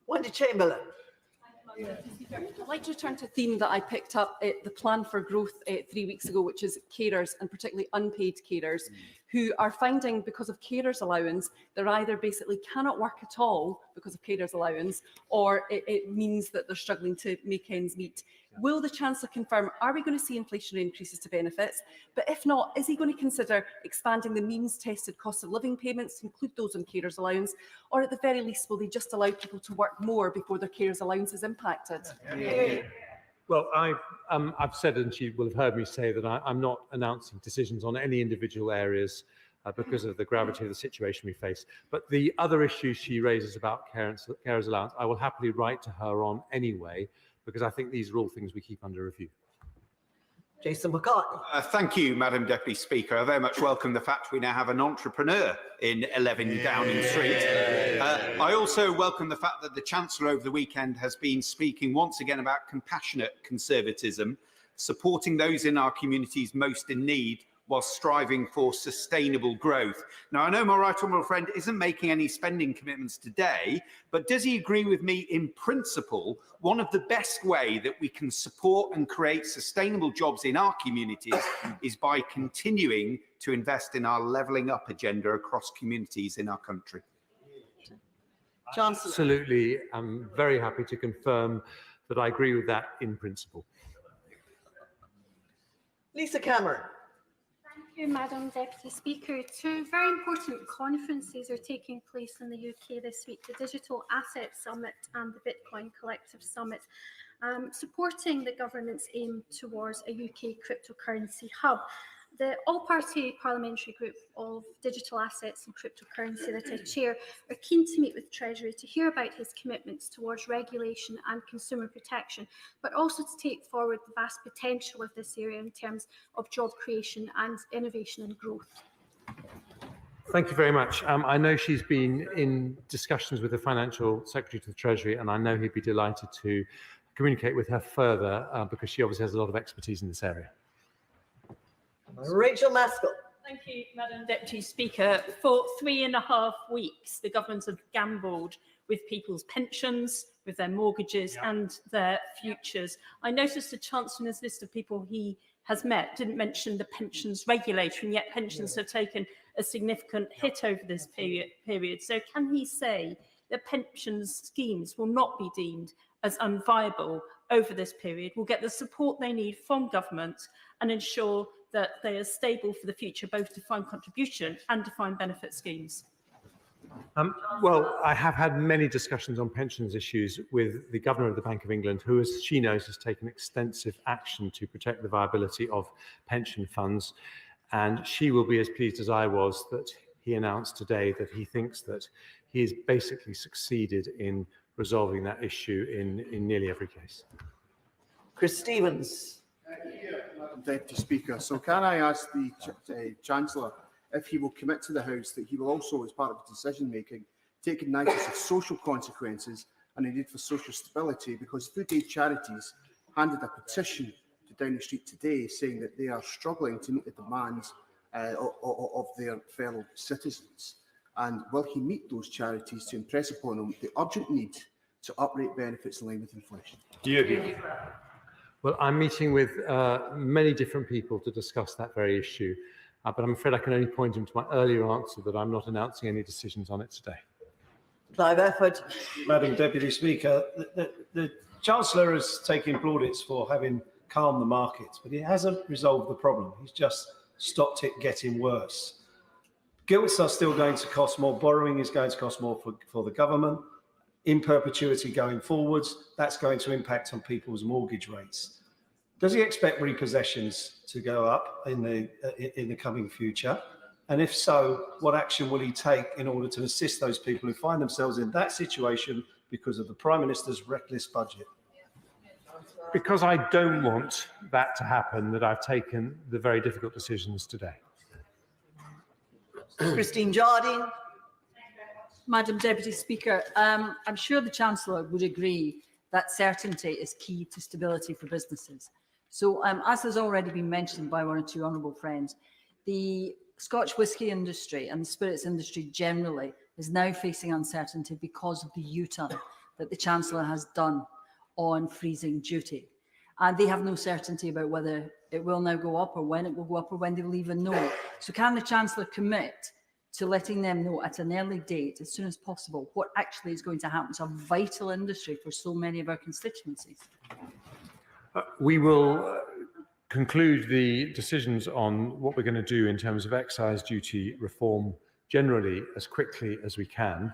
Wendy Chamberlain. I'd like to return to a theme that I picked up at the Plan for Growth 3 weeks ago, which is carers, and particularly unpaid carers, who are finding, because of carers allowance, they either basically cannot work at all because of carers allowance, or it means that they're struggling to make ends meet. Will the Chancellor confirm, are we going to see inflationary increases to benefits? But if not, is he going to consider expanding the means-tested cost of living payments to include those on carers allowance? Or at the very least, will they just allow people to work more before their carers allowance is impacted? Well, I've said, and she will have heard me say, that I'm not announcing decisions on any individual areas because of the gravity of the situation we face. But the other issues she raises about carers allowance, I will happily write to her on anyway, because I think these are all things we keep under review. Jason McCartney. Thank you, Madam Deputy Speaker. I very much welcome the fact we now have an entrepreneur in 11 Downing Street. I also welcome the fact that the Chancellor over the weekend has been speaking once again about compassionate conservatism, supporting those in our communities most in need, while striving for sustainable growth. Now, I know my right honourable friend isn't making any spending commitments today, but does he agree with me in principle, one of the best ways that we can support and create sustainable jobs in our communities is by continuing to invest in our levelling up agenda across communities in our country? Chancellor. Absolutely. I'm very happy to confirm that I agree with that in principle. Lisa Cameron. Thank you, Madam Deputy Speaker. Two very important conferences are taking place in the UK this week, the Digital Asset Summit and the Bitcoin Collective Summit, supporting the government's aim towards a UK cryptocurrency hub. The all-party parliamentary group of digital assets and cryptocurrency that I chair are keen to meet with Treasury to hear about his commitments towards regulation and consumer protection, but also to take forward the vast potential of this area in terms of job creation and innovation and growth. Thank you very much. I know she's been in discussions with the Financial Secretary to the Treasury, and I know he'd be delighted to communicate with her further because she obviously has a lot of expertise in this area. Rachel Maskell. Thank you, Madam Deputy Speaker. For 3.5 weeks, the government have gambled with people's pensions, with their mortgages and their futures. I noticed the Chancellor in his list of people he has met didn't mention the pensions regulator, and yet pensions have taken a significant hit over this period. So can he say that pensions schemes will not be deemed as unviable over this period, will get the support they need from government and ensure that they are stable for the future, both defined contribution and defined benefit schemes? Well, I have had many discussions on pensions issues with the Governor of the Bank of England, who, as she knows, has taken extensive action to protect the viability of pension funds. And she will be as pleased as I was that he announced today that he thinks that he has basically succeeded in resolving that issue in nearly every case. Chris Stevens. Madam Deputy Speaker, so can I ask the Chancellor if he will commit to the House that he will also, as part of his decision-making, take notice of social consequences and the need for social stability, because Food Aid Charities handed a petition to Downing Street today saying that they are struggling to meet the demands of their fellow citizens. And will he meet those charities to impress upon them the urgent need to uprate benefits in line with inflation? Well, I'm meeting with many different people to discuss that very issue, but I'm afraid I can only point him to my earlier answer that I'm not announcing any decisions on it today. Clive Efford. Madam Deputy Speaker, the Chancellor has taken plaudits for having calmed the markets, but he hasn't resolved the problem. He's just stopped it getting worse. Gilts are still going to cost more. Borrowing is going to cost more for the government. In perpetuity going forwards, that's going to impact on people's mortgage rates. Does he expect repossessions to go up in the coming future? And if so, what action will he take in order to assist those people who find themselves in that situation because of the Prime Minister's reckless budget? Because I don't want that to happen, that I've taken the very difficult decisions today. Christine Jardine. Madam Deputy Speaker, I'm sure the Chancellor would agree that certainty is key to stability for businesses. So as has already been mentioned by one or two honourable friends, the Scotch whisky industry and the spirits industry generally is now facing uncertainty because of the U-turn that the Chancellor has done on freezing duty. And they have no certainty about whether it will now go up or when it will go up or when they will even know. So can the Chancellor commit to letting them know at an early date, as soon as possible, what actually is going to happen to a vital industry for so many of our constituencies? We will conclude the decisions on what we're going to do in terms of excise duty reform generally as quickly as we can.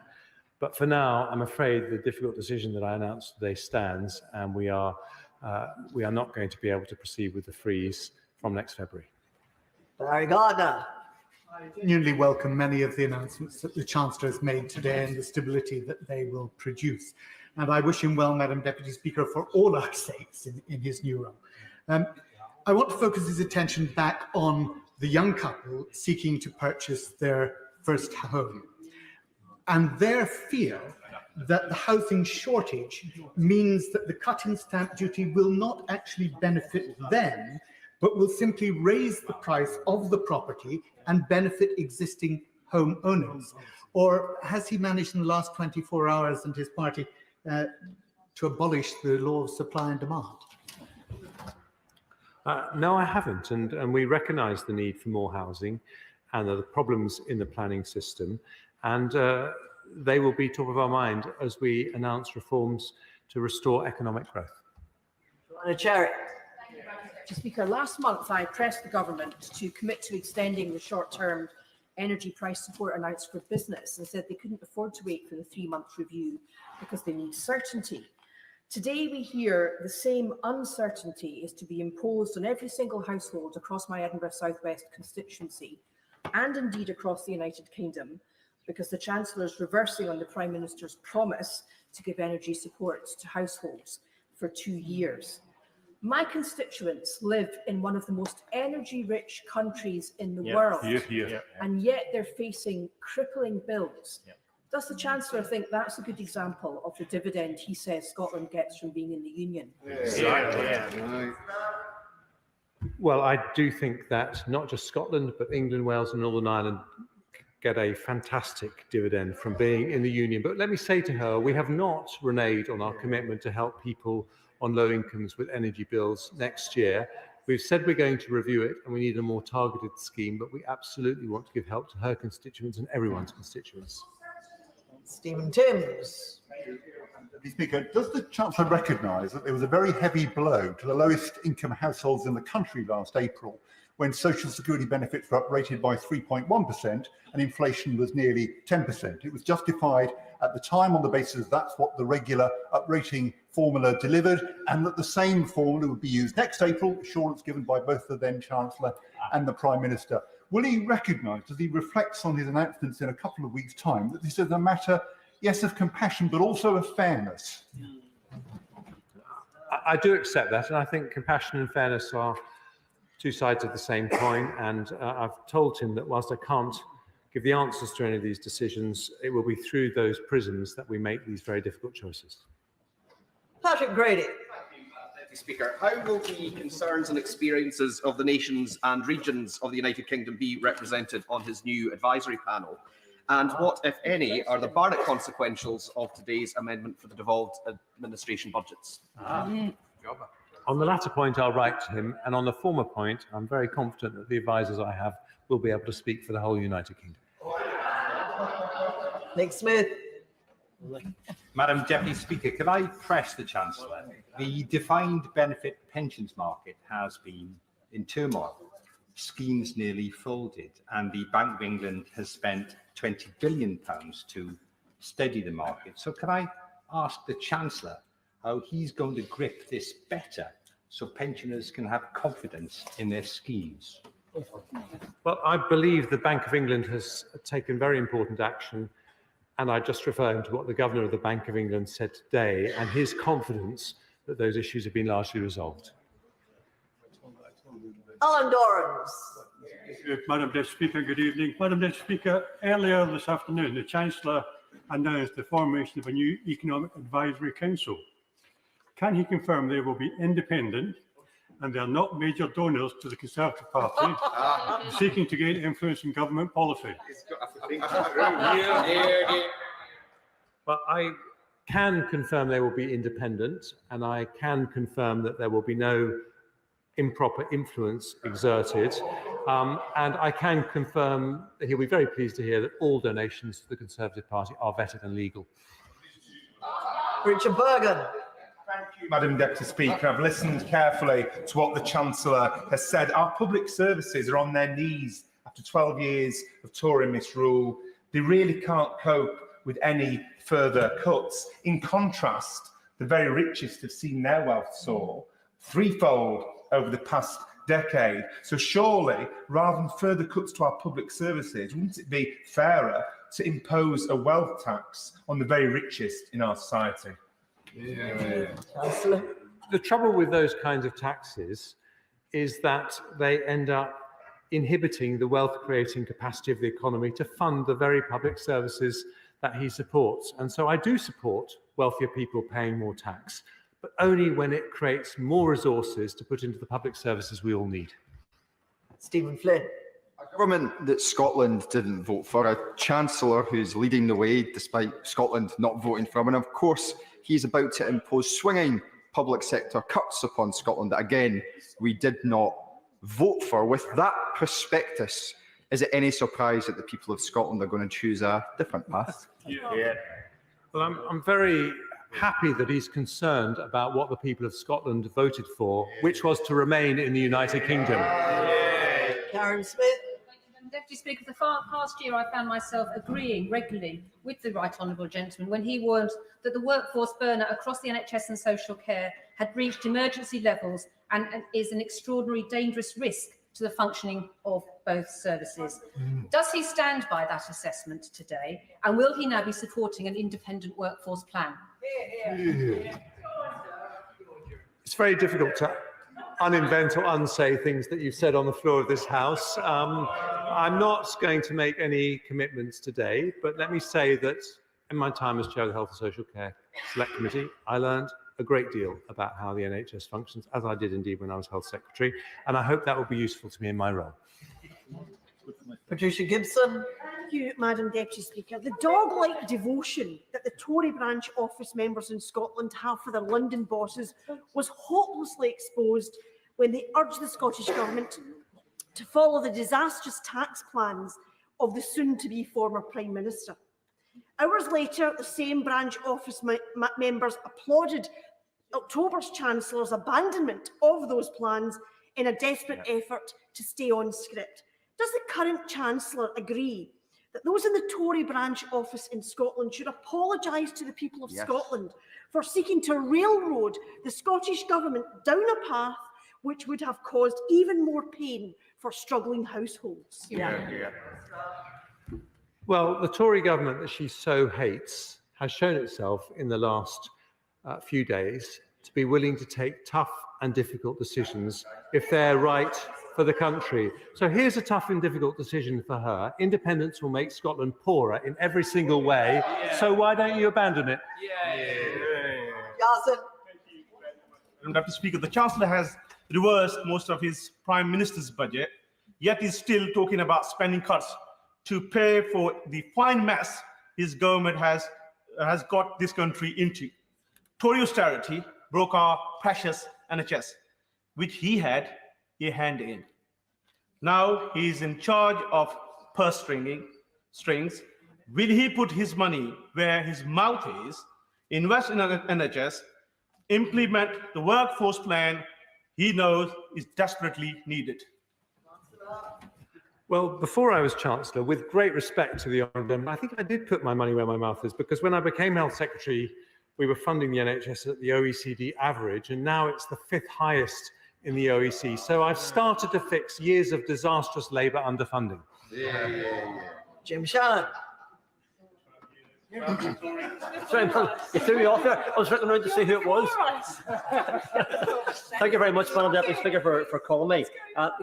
But for now, I'm afraid the difficult decision that I announced today stands, and we are not going to be able to proceed with the freeze from next February. Barry Gardner. I genuinely welcome many of the announcements that the Chancellor has made today and the stability that they will produce. And I wish him well, Madam Deputy Speaker, for all our sakes in his new role. I want to focus his attention back on the young couple seeking to purchase their first home and their fear that the housing shortage means that the cut in stamp duty will not actually benefit them, but will simply raise the price of the property and benefit existing homeowners. Or has he managed in the last 24 hours and his party to abolish the law of supply and demand? No, I haven't, and we recognise the need for more housing and the problems in the planning system, and they will be top of our mind as we announce reforms to restore economic growth. Chair. Mr. Speaker, last month I pressed the government to commit to extending the short-term energy price support announced for business and said they couldn't afford to wait for the 3-month review because they need certainty. Today we hear the same uncertainty is to be imposed on every single household across my Edinburgh South West constituency and indeed across the United Kingdom, because the Chancellor is reversing on the Prime Minister's promise to give energy support to households for 2 years. My constituents live in one of the most energy-rich countries in the world, and yet they're facing crippling bills. Does the Chancellor think that's a good example of the dividend he says Scotland gets from being in the Union? Well, I do think that not just Scotland, but England, Wales and Northern Ireland get a fantastic dividend from being in the Union. But let me say to her, we have not reneged on our commitment to help people on low incomes with energy bills next year. We've said we're going to review it and we need a more targeted scheme, but we absolutely want to give help to her constituents and everyone's constituents. Stephen Timms. Mr. Speaker, does the Chancellor recognise that there was a very heavy blow to the lowest income households in the country last April when social security benefits were uprated by 3.1% and inflation was nearly 10%? It was justified at the time on the basis that's what the regular uprating formula delivered, and that the same formula would be used next April, assurance given by both the then Chancellor and the Prime Minister. Will he recognise, as he reflects on his announcements in a couple of weeks' time, that this is a matter, yes, of compassion, but also of fairness? I do accept that, and I think compassion and fairness are two sides of the same coin, and I've told him that whilst I can't give the answers to any of these decisions, it will be through those prisms that we make these very difficult choices. Patrick Grady. Mr. Speaker, how will the concerns and experiences of the nations and regions of the United Kingdom be represented on his new advisory panel? And what, if any, are the Barnett consequentials of today's amendment for the devolved administration budgets? On the latter point, I'll write to him, and on the former point, I'm very confident that the advisers I have will be able to speak for the whole United Kingdom. Nick Smith. Madam Deputy Speaker, can I press the Chancellor? The defined benefit pensions market has been in turmoil. Schemes nearly folded, and the Bank of England has spent £20 billion to steady the market. So can I ask the Chancellor how he's going to grip this better so pensioners can have confidence in their schemes? Well, I believe the Bank of England has taken very important action, and I just refer him to what the Governor of the Bank of England said today and his confidence that those issues have been largely resolved. Alan Dorrans. Madam Deputy Speaker, good evening. Madam Deputy Speaker, earlier this afternoon, the Chancellor announced the formation of a new Economic Advisory Council. Can he confirm they will be independent and they are not major donors to the Conservative Party seeking to gain influence in government policy? Well, can confirm they will be independent, and I can confirm that there will be no improper influence exerted. And I can confirm that he'll be very pleased to hear that all donations to the Conservative Party are vetted and legal. Richard Bergen. Thank you, Madam Deputy Speaker. I've listened carefully to what the Chancellor has said. Our public services are on their knees after 12 years of Tory misrule. They really can't cope with any further cuts. In contrast, the very richest have seen their wealth soar threefold over the past decade. So surely, rather than further cuts to our public services, wouldn't it be fairer to impose a wealth tax on the very richest in our society? The trouble with those kinds of taxes is that they end up inhibiting the wealth-creating capacity of the economy to fund the very public services that he supports. And so I do support wealthier people paying more tax, but only when it creates more resources to put into the public services we all need. Stephen Flynn. A government that Scotland didn't vote for, a Chancellor who's leading the way despite Scotland not voting for him, and of course he's about to impose swinging public sector cuts upon Scotland that again we did not vote for. With that prospectus, is it any surprise that the people of Scotland are going to choose a different path? Well, I'm very happy that he's concerned about what the people of Scotland voted for, which was to remain in the United Kingdom. Karen Smith. Deputy Speaker, for the past year I found myself agreeing regularly with the Right Honourable Gentleman when he warned that the workforce burnout across the NHS and social care had reached emergency levels and is an extraordinary dangerous risk to the functioning of both services. Does he stand by that assessment today, and will he now be supporting an independent workforce plan? It's very difficult to uninvent or unsay things that you've said on the floor of this House. I'm not going to make any commitments today, but let me say that in my time as Chair of the Health and Social Care Select Committee, I learned a great deal about how the NHS functions, as I did indeed when I was Health Secretary, and I hope that will be useful to me in my role. Patricia Gibson. Thank you, Madam Deputy Speaker. The dog-like devotion that the Tory branch office members in Scotland have for their London bosses was hopelessly exposed when they urged the Scottish Government to follow the disastrous tax plans of the soon-to-be former Prime Minister. Hours later, the same branch office members applauded October's Chancellor's abandonment of those plans in a desperate effort to stay on script. Does the current Chancellor agree that those in the Tory branch office in Scotland should apologise to the people of Scotland for seeking to railroad the Scottish Government down a path which would have caused even more pain for struggling households? Well, the Tory government that she so hates has shown itself in the last few days to be willing to take tough and difficult decisions if they're right for the country. So here's a tough and difficult decision for her. Independence will make Scotland poorer in every single way. So why don't you abandon it? Madam Deputy Speaker, the Chancellor has reversed most of his Prime Minister's budget, yet is still talking about spending cuts to pay for the fine mess his government has got this country into. Tory austerity broke our precious NHS, which he had a hand in. Now he is in charge of purse strings. Will he put his money where his mouth is, invest in NHS, implement the workforce plan he knows is desperately needed? Well, before I was Chancellor, with great respect to the Honourable, I think I did put my money where my mouth is, because when I became Health Secretary, we were funding the NHS at the OECD average, and now it's the 5th highest in the OECD. So I've started to fix years of disastrous Labour underfunding. Jim Shannon. Sorry, you threw me off there. I was looking around to see who it was. Thank you very much, Madam Deputy Speaker, for calling me.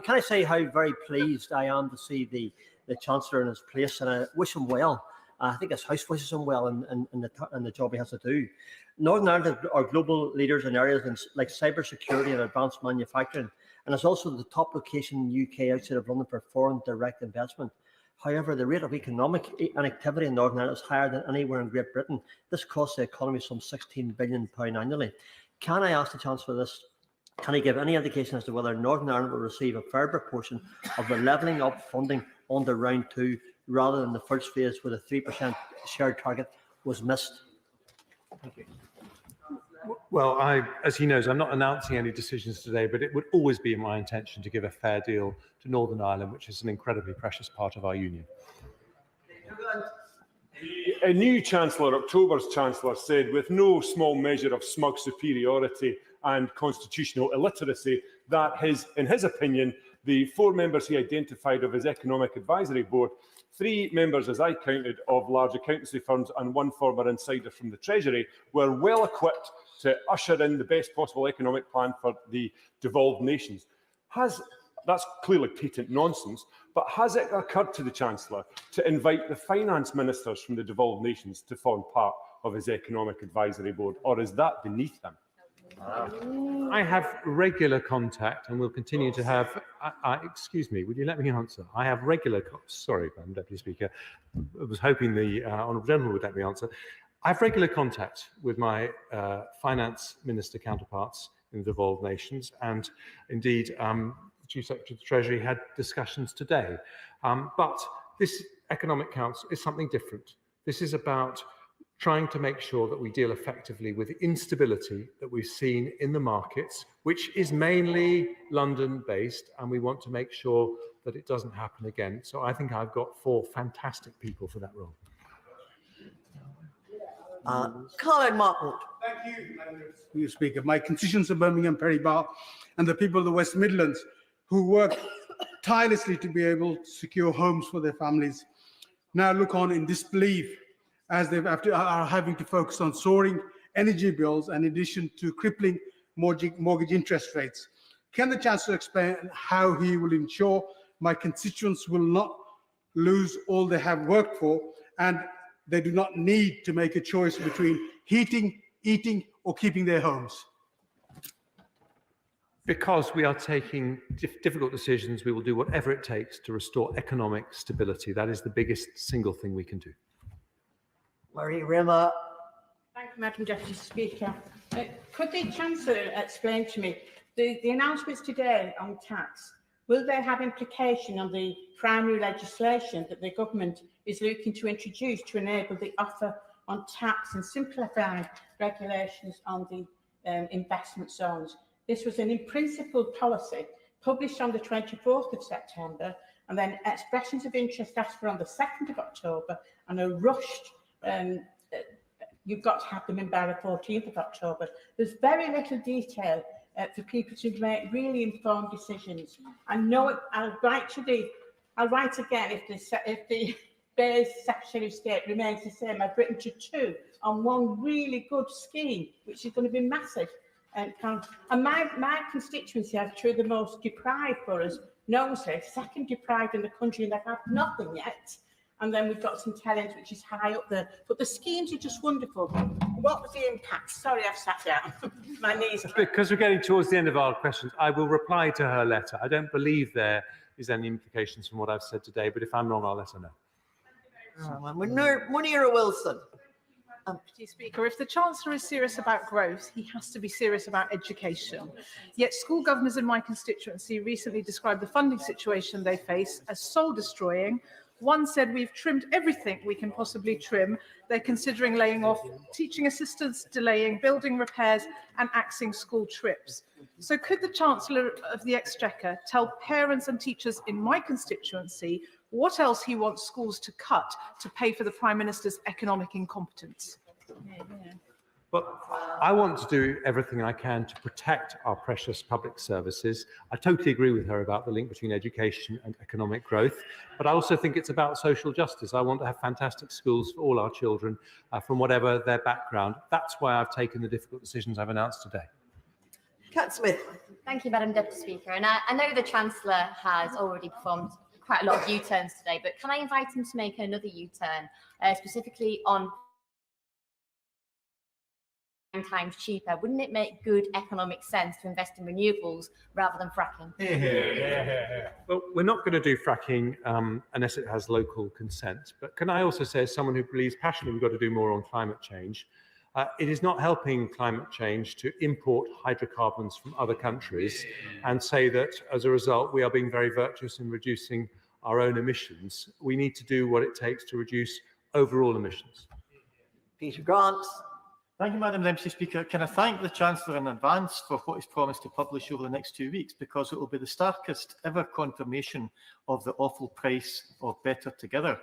Can I say how very pleased I am to see the Chancellor in his place, and I wish him well. I think his House wishes him well in the job he has to do. Northern Ireland are global leaders in areas like cybersecurity and advanced manufacturing, and it's also the top location in the UK outside of London for foreign direct investment. However, the rate of economic inactivity in Northern Ireland is higher than anywhere in Great Britain. This costs the economy some £16 billion annually. Can I ask the Chancellor this? Can he give any indication as to whether Northern Ireland will receive a fair proportion of the levelling up funding under round 2 rather than the first phase where the 3% shared target was missed? Thank you. Well, as he knows, I'm not announcing any decisions today, but it would always be my intention to give a fair deal to Northern Ireland, which is an incredibly precious part of our union. A new Chancellor, October's Chancellor, said with no small measure of smug superiority and constitutional illiteracy that in his opinion, the 4 members he identified of his Economic Advisory Board, 3 members, as I counted, of large accountancy firms and 1 former insider from the Treasury, were well equipped to usher in the best possible economic plan for the devolved nations. That's clearly patent nonsense, but has it occurred to the Chancellor to invite the finance ministers from the devolved nations to form part of his Economic Advisory Board, or is that beneath him? I have regular contact and will continue to have, excuse me, would you let me answer? I have regular, sorry, Madam Deputy Speaker, I was hoping the Honourable Gentleman would let me answer. I have regular contact with my finance minister counterparts in the devolved nations, and indeed, the Chief Secretary of the Treasury had discussions today. But this Economic Council is something different. This is about trying to make sure that we deal effectively with the instability that we've seen in the markets, which is mainly London-based, and we want to make sure that it doesn't happen again. So I think I've got 4 fantastic people for that role. Colin Martin. Thank you, Madam Speaker. My constituents of Birmingham, Perry Bar, and the people of the West Midlands who work tirelessly to be able to secure homes for their families now look on in disbelief as they are having to focus on soaring energy bills in addition to crippling mortgage interest rates. Can the Chancellor explain how he will ensure my constituents will not lose all they have worked for and they do not need to make a choice between heating, eating, or keeping their homes? Because we are taking difficult decisions, we will do whatever it takes to restore economic stability. That is the biggest single thing we can do. Marie Rimmer. Thank you, Madam Deputy Speaker. Could the Chancellor explain to me the announcements today on tax? Will they have implication on the primary legislation that the government is looking to introduce to enable the offer on tax and simplify regulations on the investment zones? This was an in-principle policy published on the 24th of September, and then expressions of interest asked for on the 2nd of October, and a rushed, you've got to have them in by the 14th of October. There's very little detail for people to make really informed decisions. And no, I'll write again if the Bayes Secretary of State remains the same. I've written to 2 on one really good scheme, which is going to be massive. And my constituency are 2 of the most deprived boroughs, Knowsley, 2nd deprived in the country, and they've had nothing yet. And then we've got St Helens, which is high up there. But the schemes are just wonderful. What was the impact? Sorry, I've sat down. My knees. Because we're getting towards the end of our questions, I will reply to her letter. I don't believe there is any implications from what I've said today, but if I'm wrong, I'll let her know. Munira Wilson. Deputy Speaker, if the Chancellor is serious about growth, he has to be serious about education. Yet school governors in my constituency recently described the funding situation they face as soul-destroying. One said, we've trimmed everything we can possibly trim. They're considering laying off teaching assistants, delaying building repairs and axing school trips. So could the Chancellor of the Exchequer tell parents and teachers in my constituency what else he wants schools to cut to pay for the Prime Minister's economic incompetence? But I want to do everything I can to protect our precious public services. I totally agree with her about the link between education and economic growth, but I also think it's about social justice. I want to have fantastic schools for all our children from whatever their background. That's why I've taken the difficult decisions I've announced today. Cat Smith. Thank you, Madam Deputy Speaker. And I know the Chancellor has already performed quite a lot of U-turns today, but can I invite him to make another U-turn, specifically on times cheaper. Wouldn't it make good economic sense to invest in renewables rather than fracking? Well, we're not going to do fracking unless it has local consent. But can I also say, as someone who believes passionately we've got to do more on climate change, it is not helping climate change to import hydrocarbons from other countries and say that as a result we are being very virtuous in reducing our own emissions. We need to do what it takes to reduce overall emissions. Peter Grant. Thank you, Madam Deputy Speaker. Can I thank the Chancellor in advance for what he's promised to publish over the next 2 weeks, because it will be the starkest ever confirmation of the awful price of better together.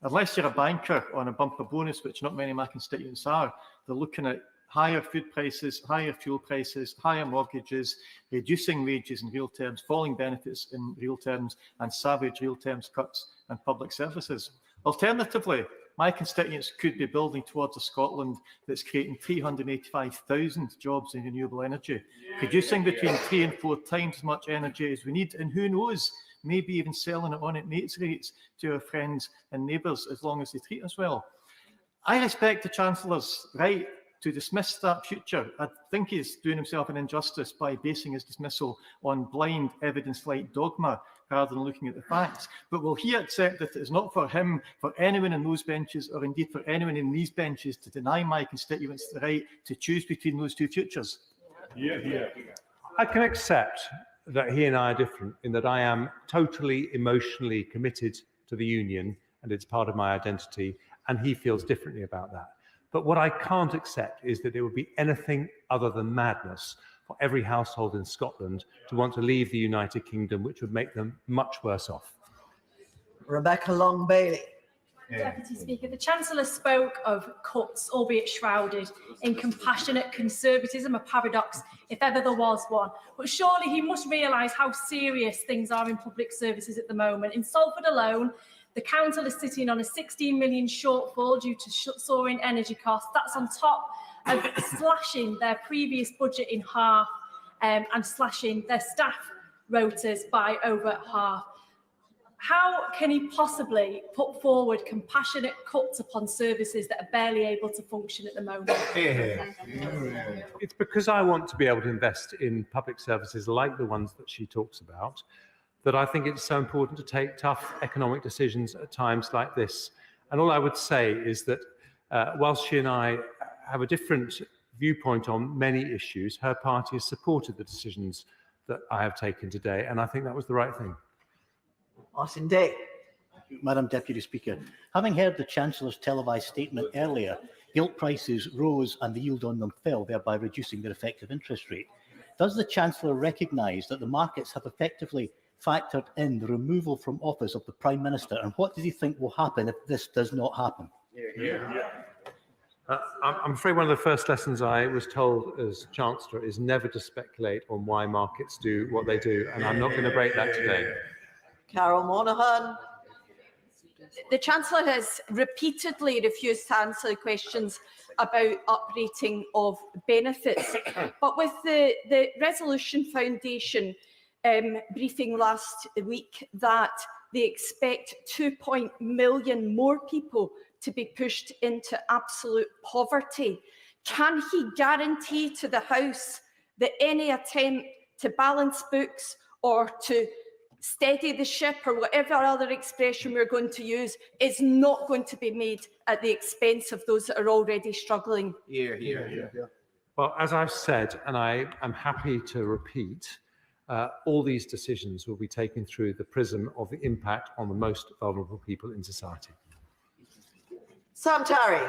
Unless you're a banker on a bumper bonus, which not many of my constituents are, they're looking at higher food prices, higher fuel prices, higher mortgages, reducing wages in real terms, falling benefits in real terms, and savage real terms cuts in public services. Alternatively, my constituents could be building towards a Scotland that's creating 385,000 jobs in renewable energy, producing between 3 and 4 times as much energy as we need, and who knows, maybe even selling it on at mates rates to our friends and neighbours as long as they treat us well. I respect the Chancellor's right to dismiss that future. I think he's doing himself an injustice by basing his dismissal on blind evidence-light dogma rather than looking at the facts. But will he accept that it is not for him, for anyone in those benches, or indeed for anyone in these benches, to deny my constituents the right to choose between those two futures? I can accept that he and I are different in that I am totally emotionally committed to the union and it's part of my identity, and he feels differently about that. But what I can't accept is that it would be anything other than madness for every household in Scotland to want to leave the United Kingdom, which would make them much worse off. Rebecca Long-Bailey. Deputy Speaker, the Chancellor spoke of cuts, albeit shrouded in compassionate conservatism, a paradox if ever there was one. But surely he must realise how serious things are in public services at the moment. In Salford alone, the council is sitting on a 16 million shortfall due to soaring energy costs. That's on top of slashing their previous budget in half and slashing their staff rotas by over half. How can he possibly put forward compassionate cuts upon services that are barely able to function at the moment? It's because I want to be able to invest in public services like the ones that she talks about that I think it's so important to take tough economic decisions at times like this. And all I would say is that whilst she and I have a different viewpoint on many issues, her party has supported the decisions that I have taken today, and I think that was the right thing. Martin Day. Madam Deputy Speaker, having heard the Chancellor's televised statement earlier, gilt prices rose and the yield on them fell, thereby reducing their effective interest rate. Does the Chancellor recognise that the markets have effectively factored in the removal from office of the Prime Minister, and what does he think will happen if this does not happen? I'm afraid one of the first lessons I was told as Chancellor is never to speculate on why markets do what they do, and I'm not going to break that today. Carol Monaghan. The Chancellor has repeatedly refused to answer questions about uprating of benefits. But with the Resolution Foundation briefing last week that they expect 2 million more people to be pushed into absolute poverty, can he guarantee to the House that any attempt to balance books or to steady the ship or whatever other expression we're going to use is not going to be made at the expense of those that are already struggling? Well, as I've said, and I am happy to repeat, all these decisions will be taken through the prism of the impact on the most vulnerable people in society. Sam Tarry.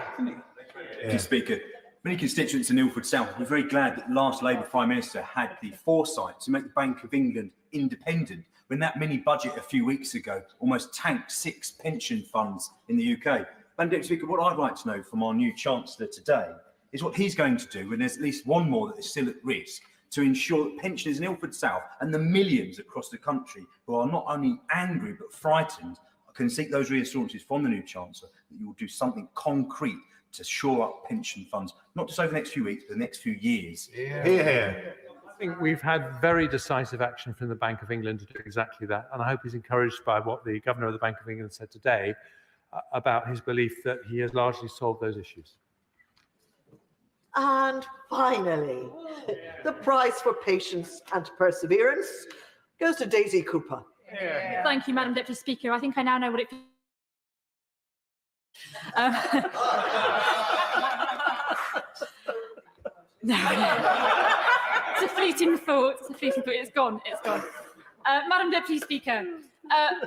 Mr. Speaker, many constituents in Ilford South were very glad that the last Labour Prime Minister had the foresight to make the Bank of England independent when that mini budget a few weeks ago almost tanked 6 pension funds in the UK. Madam Deputy Speaker, what I'd like to know from our new Chancellor today is what he's going to do when there's at least one more that is still at risk to ensure that pensioners in Ilford South and the millions across the country who are not only angry but frightened can seek those reassurances from the new Chancellor that you will do something concrete to shore up pension funds, not just over the next few weeks, but the next few years. I think we've had very decisive action from the Bank of England to do exactly that, and I hope he's encouraged by what the Governor of the Bank of England said today about his belief that he has largely solved those issues. And finally, the prize for patience and perseverance goes to Daisy Cooper. Thank you, Madam Deputy Speaker. I think I now know what it no. It's a fleeting thought. It's a fleeting thought. It's gone. It's gone. Madam Deputy Speaker,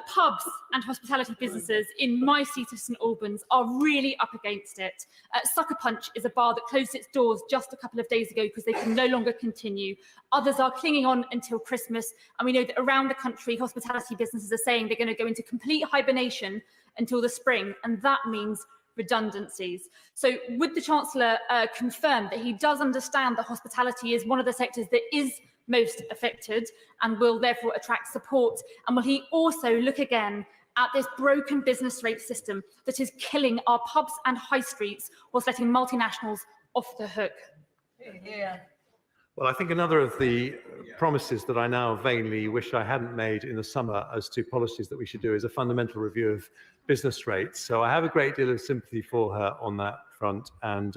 pubs and hospitality businesses in my seat of St Albans are really up against it. Sucker Punch is a bar that closed its doors just a couple of days ago because they can no longer continue. Others are clinging on until Christmas, and we know that around the country, hospitality businesses are saying they're going to go into complete hibernation until the spring, and that means redundancies. So would the Chancellor confirm that he does understand that hospitality is one of the sectors that is most affected and will therefore attract support? And will he also look again at this broken business rate system that is killing our pubs and high streets whilst letting multinationals off the hook? Yeah. Well, I think another of the promises that I now vainly wish I hadn't made in the summer as to policies that we should do is a fundamental review of business rates. So I have a great deal of sympathy for her on that front, and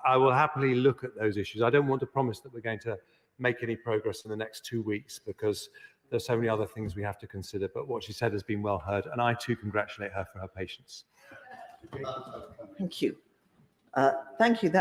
I will happily look at those issues. I don't want to promise that we're going to make any progress in the next 2 weeks because there's so many other things we have to consider, but what she said has been well heard, and I too congratulate her for her patience. Thank you. Thank you.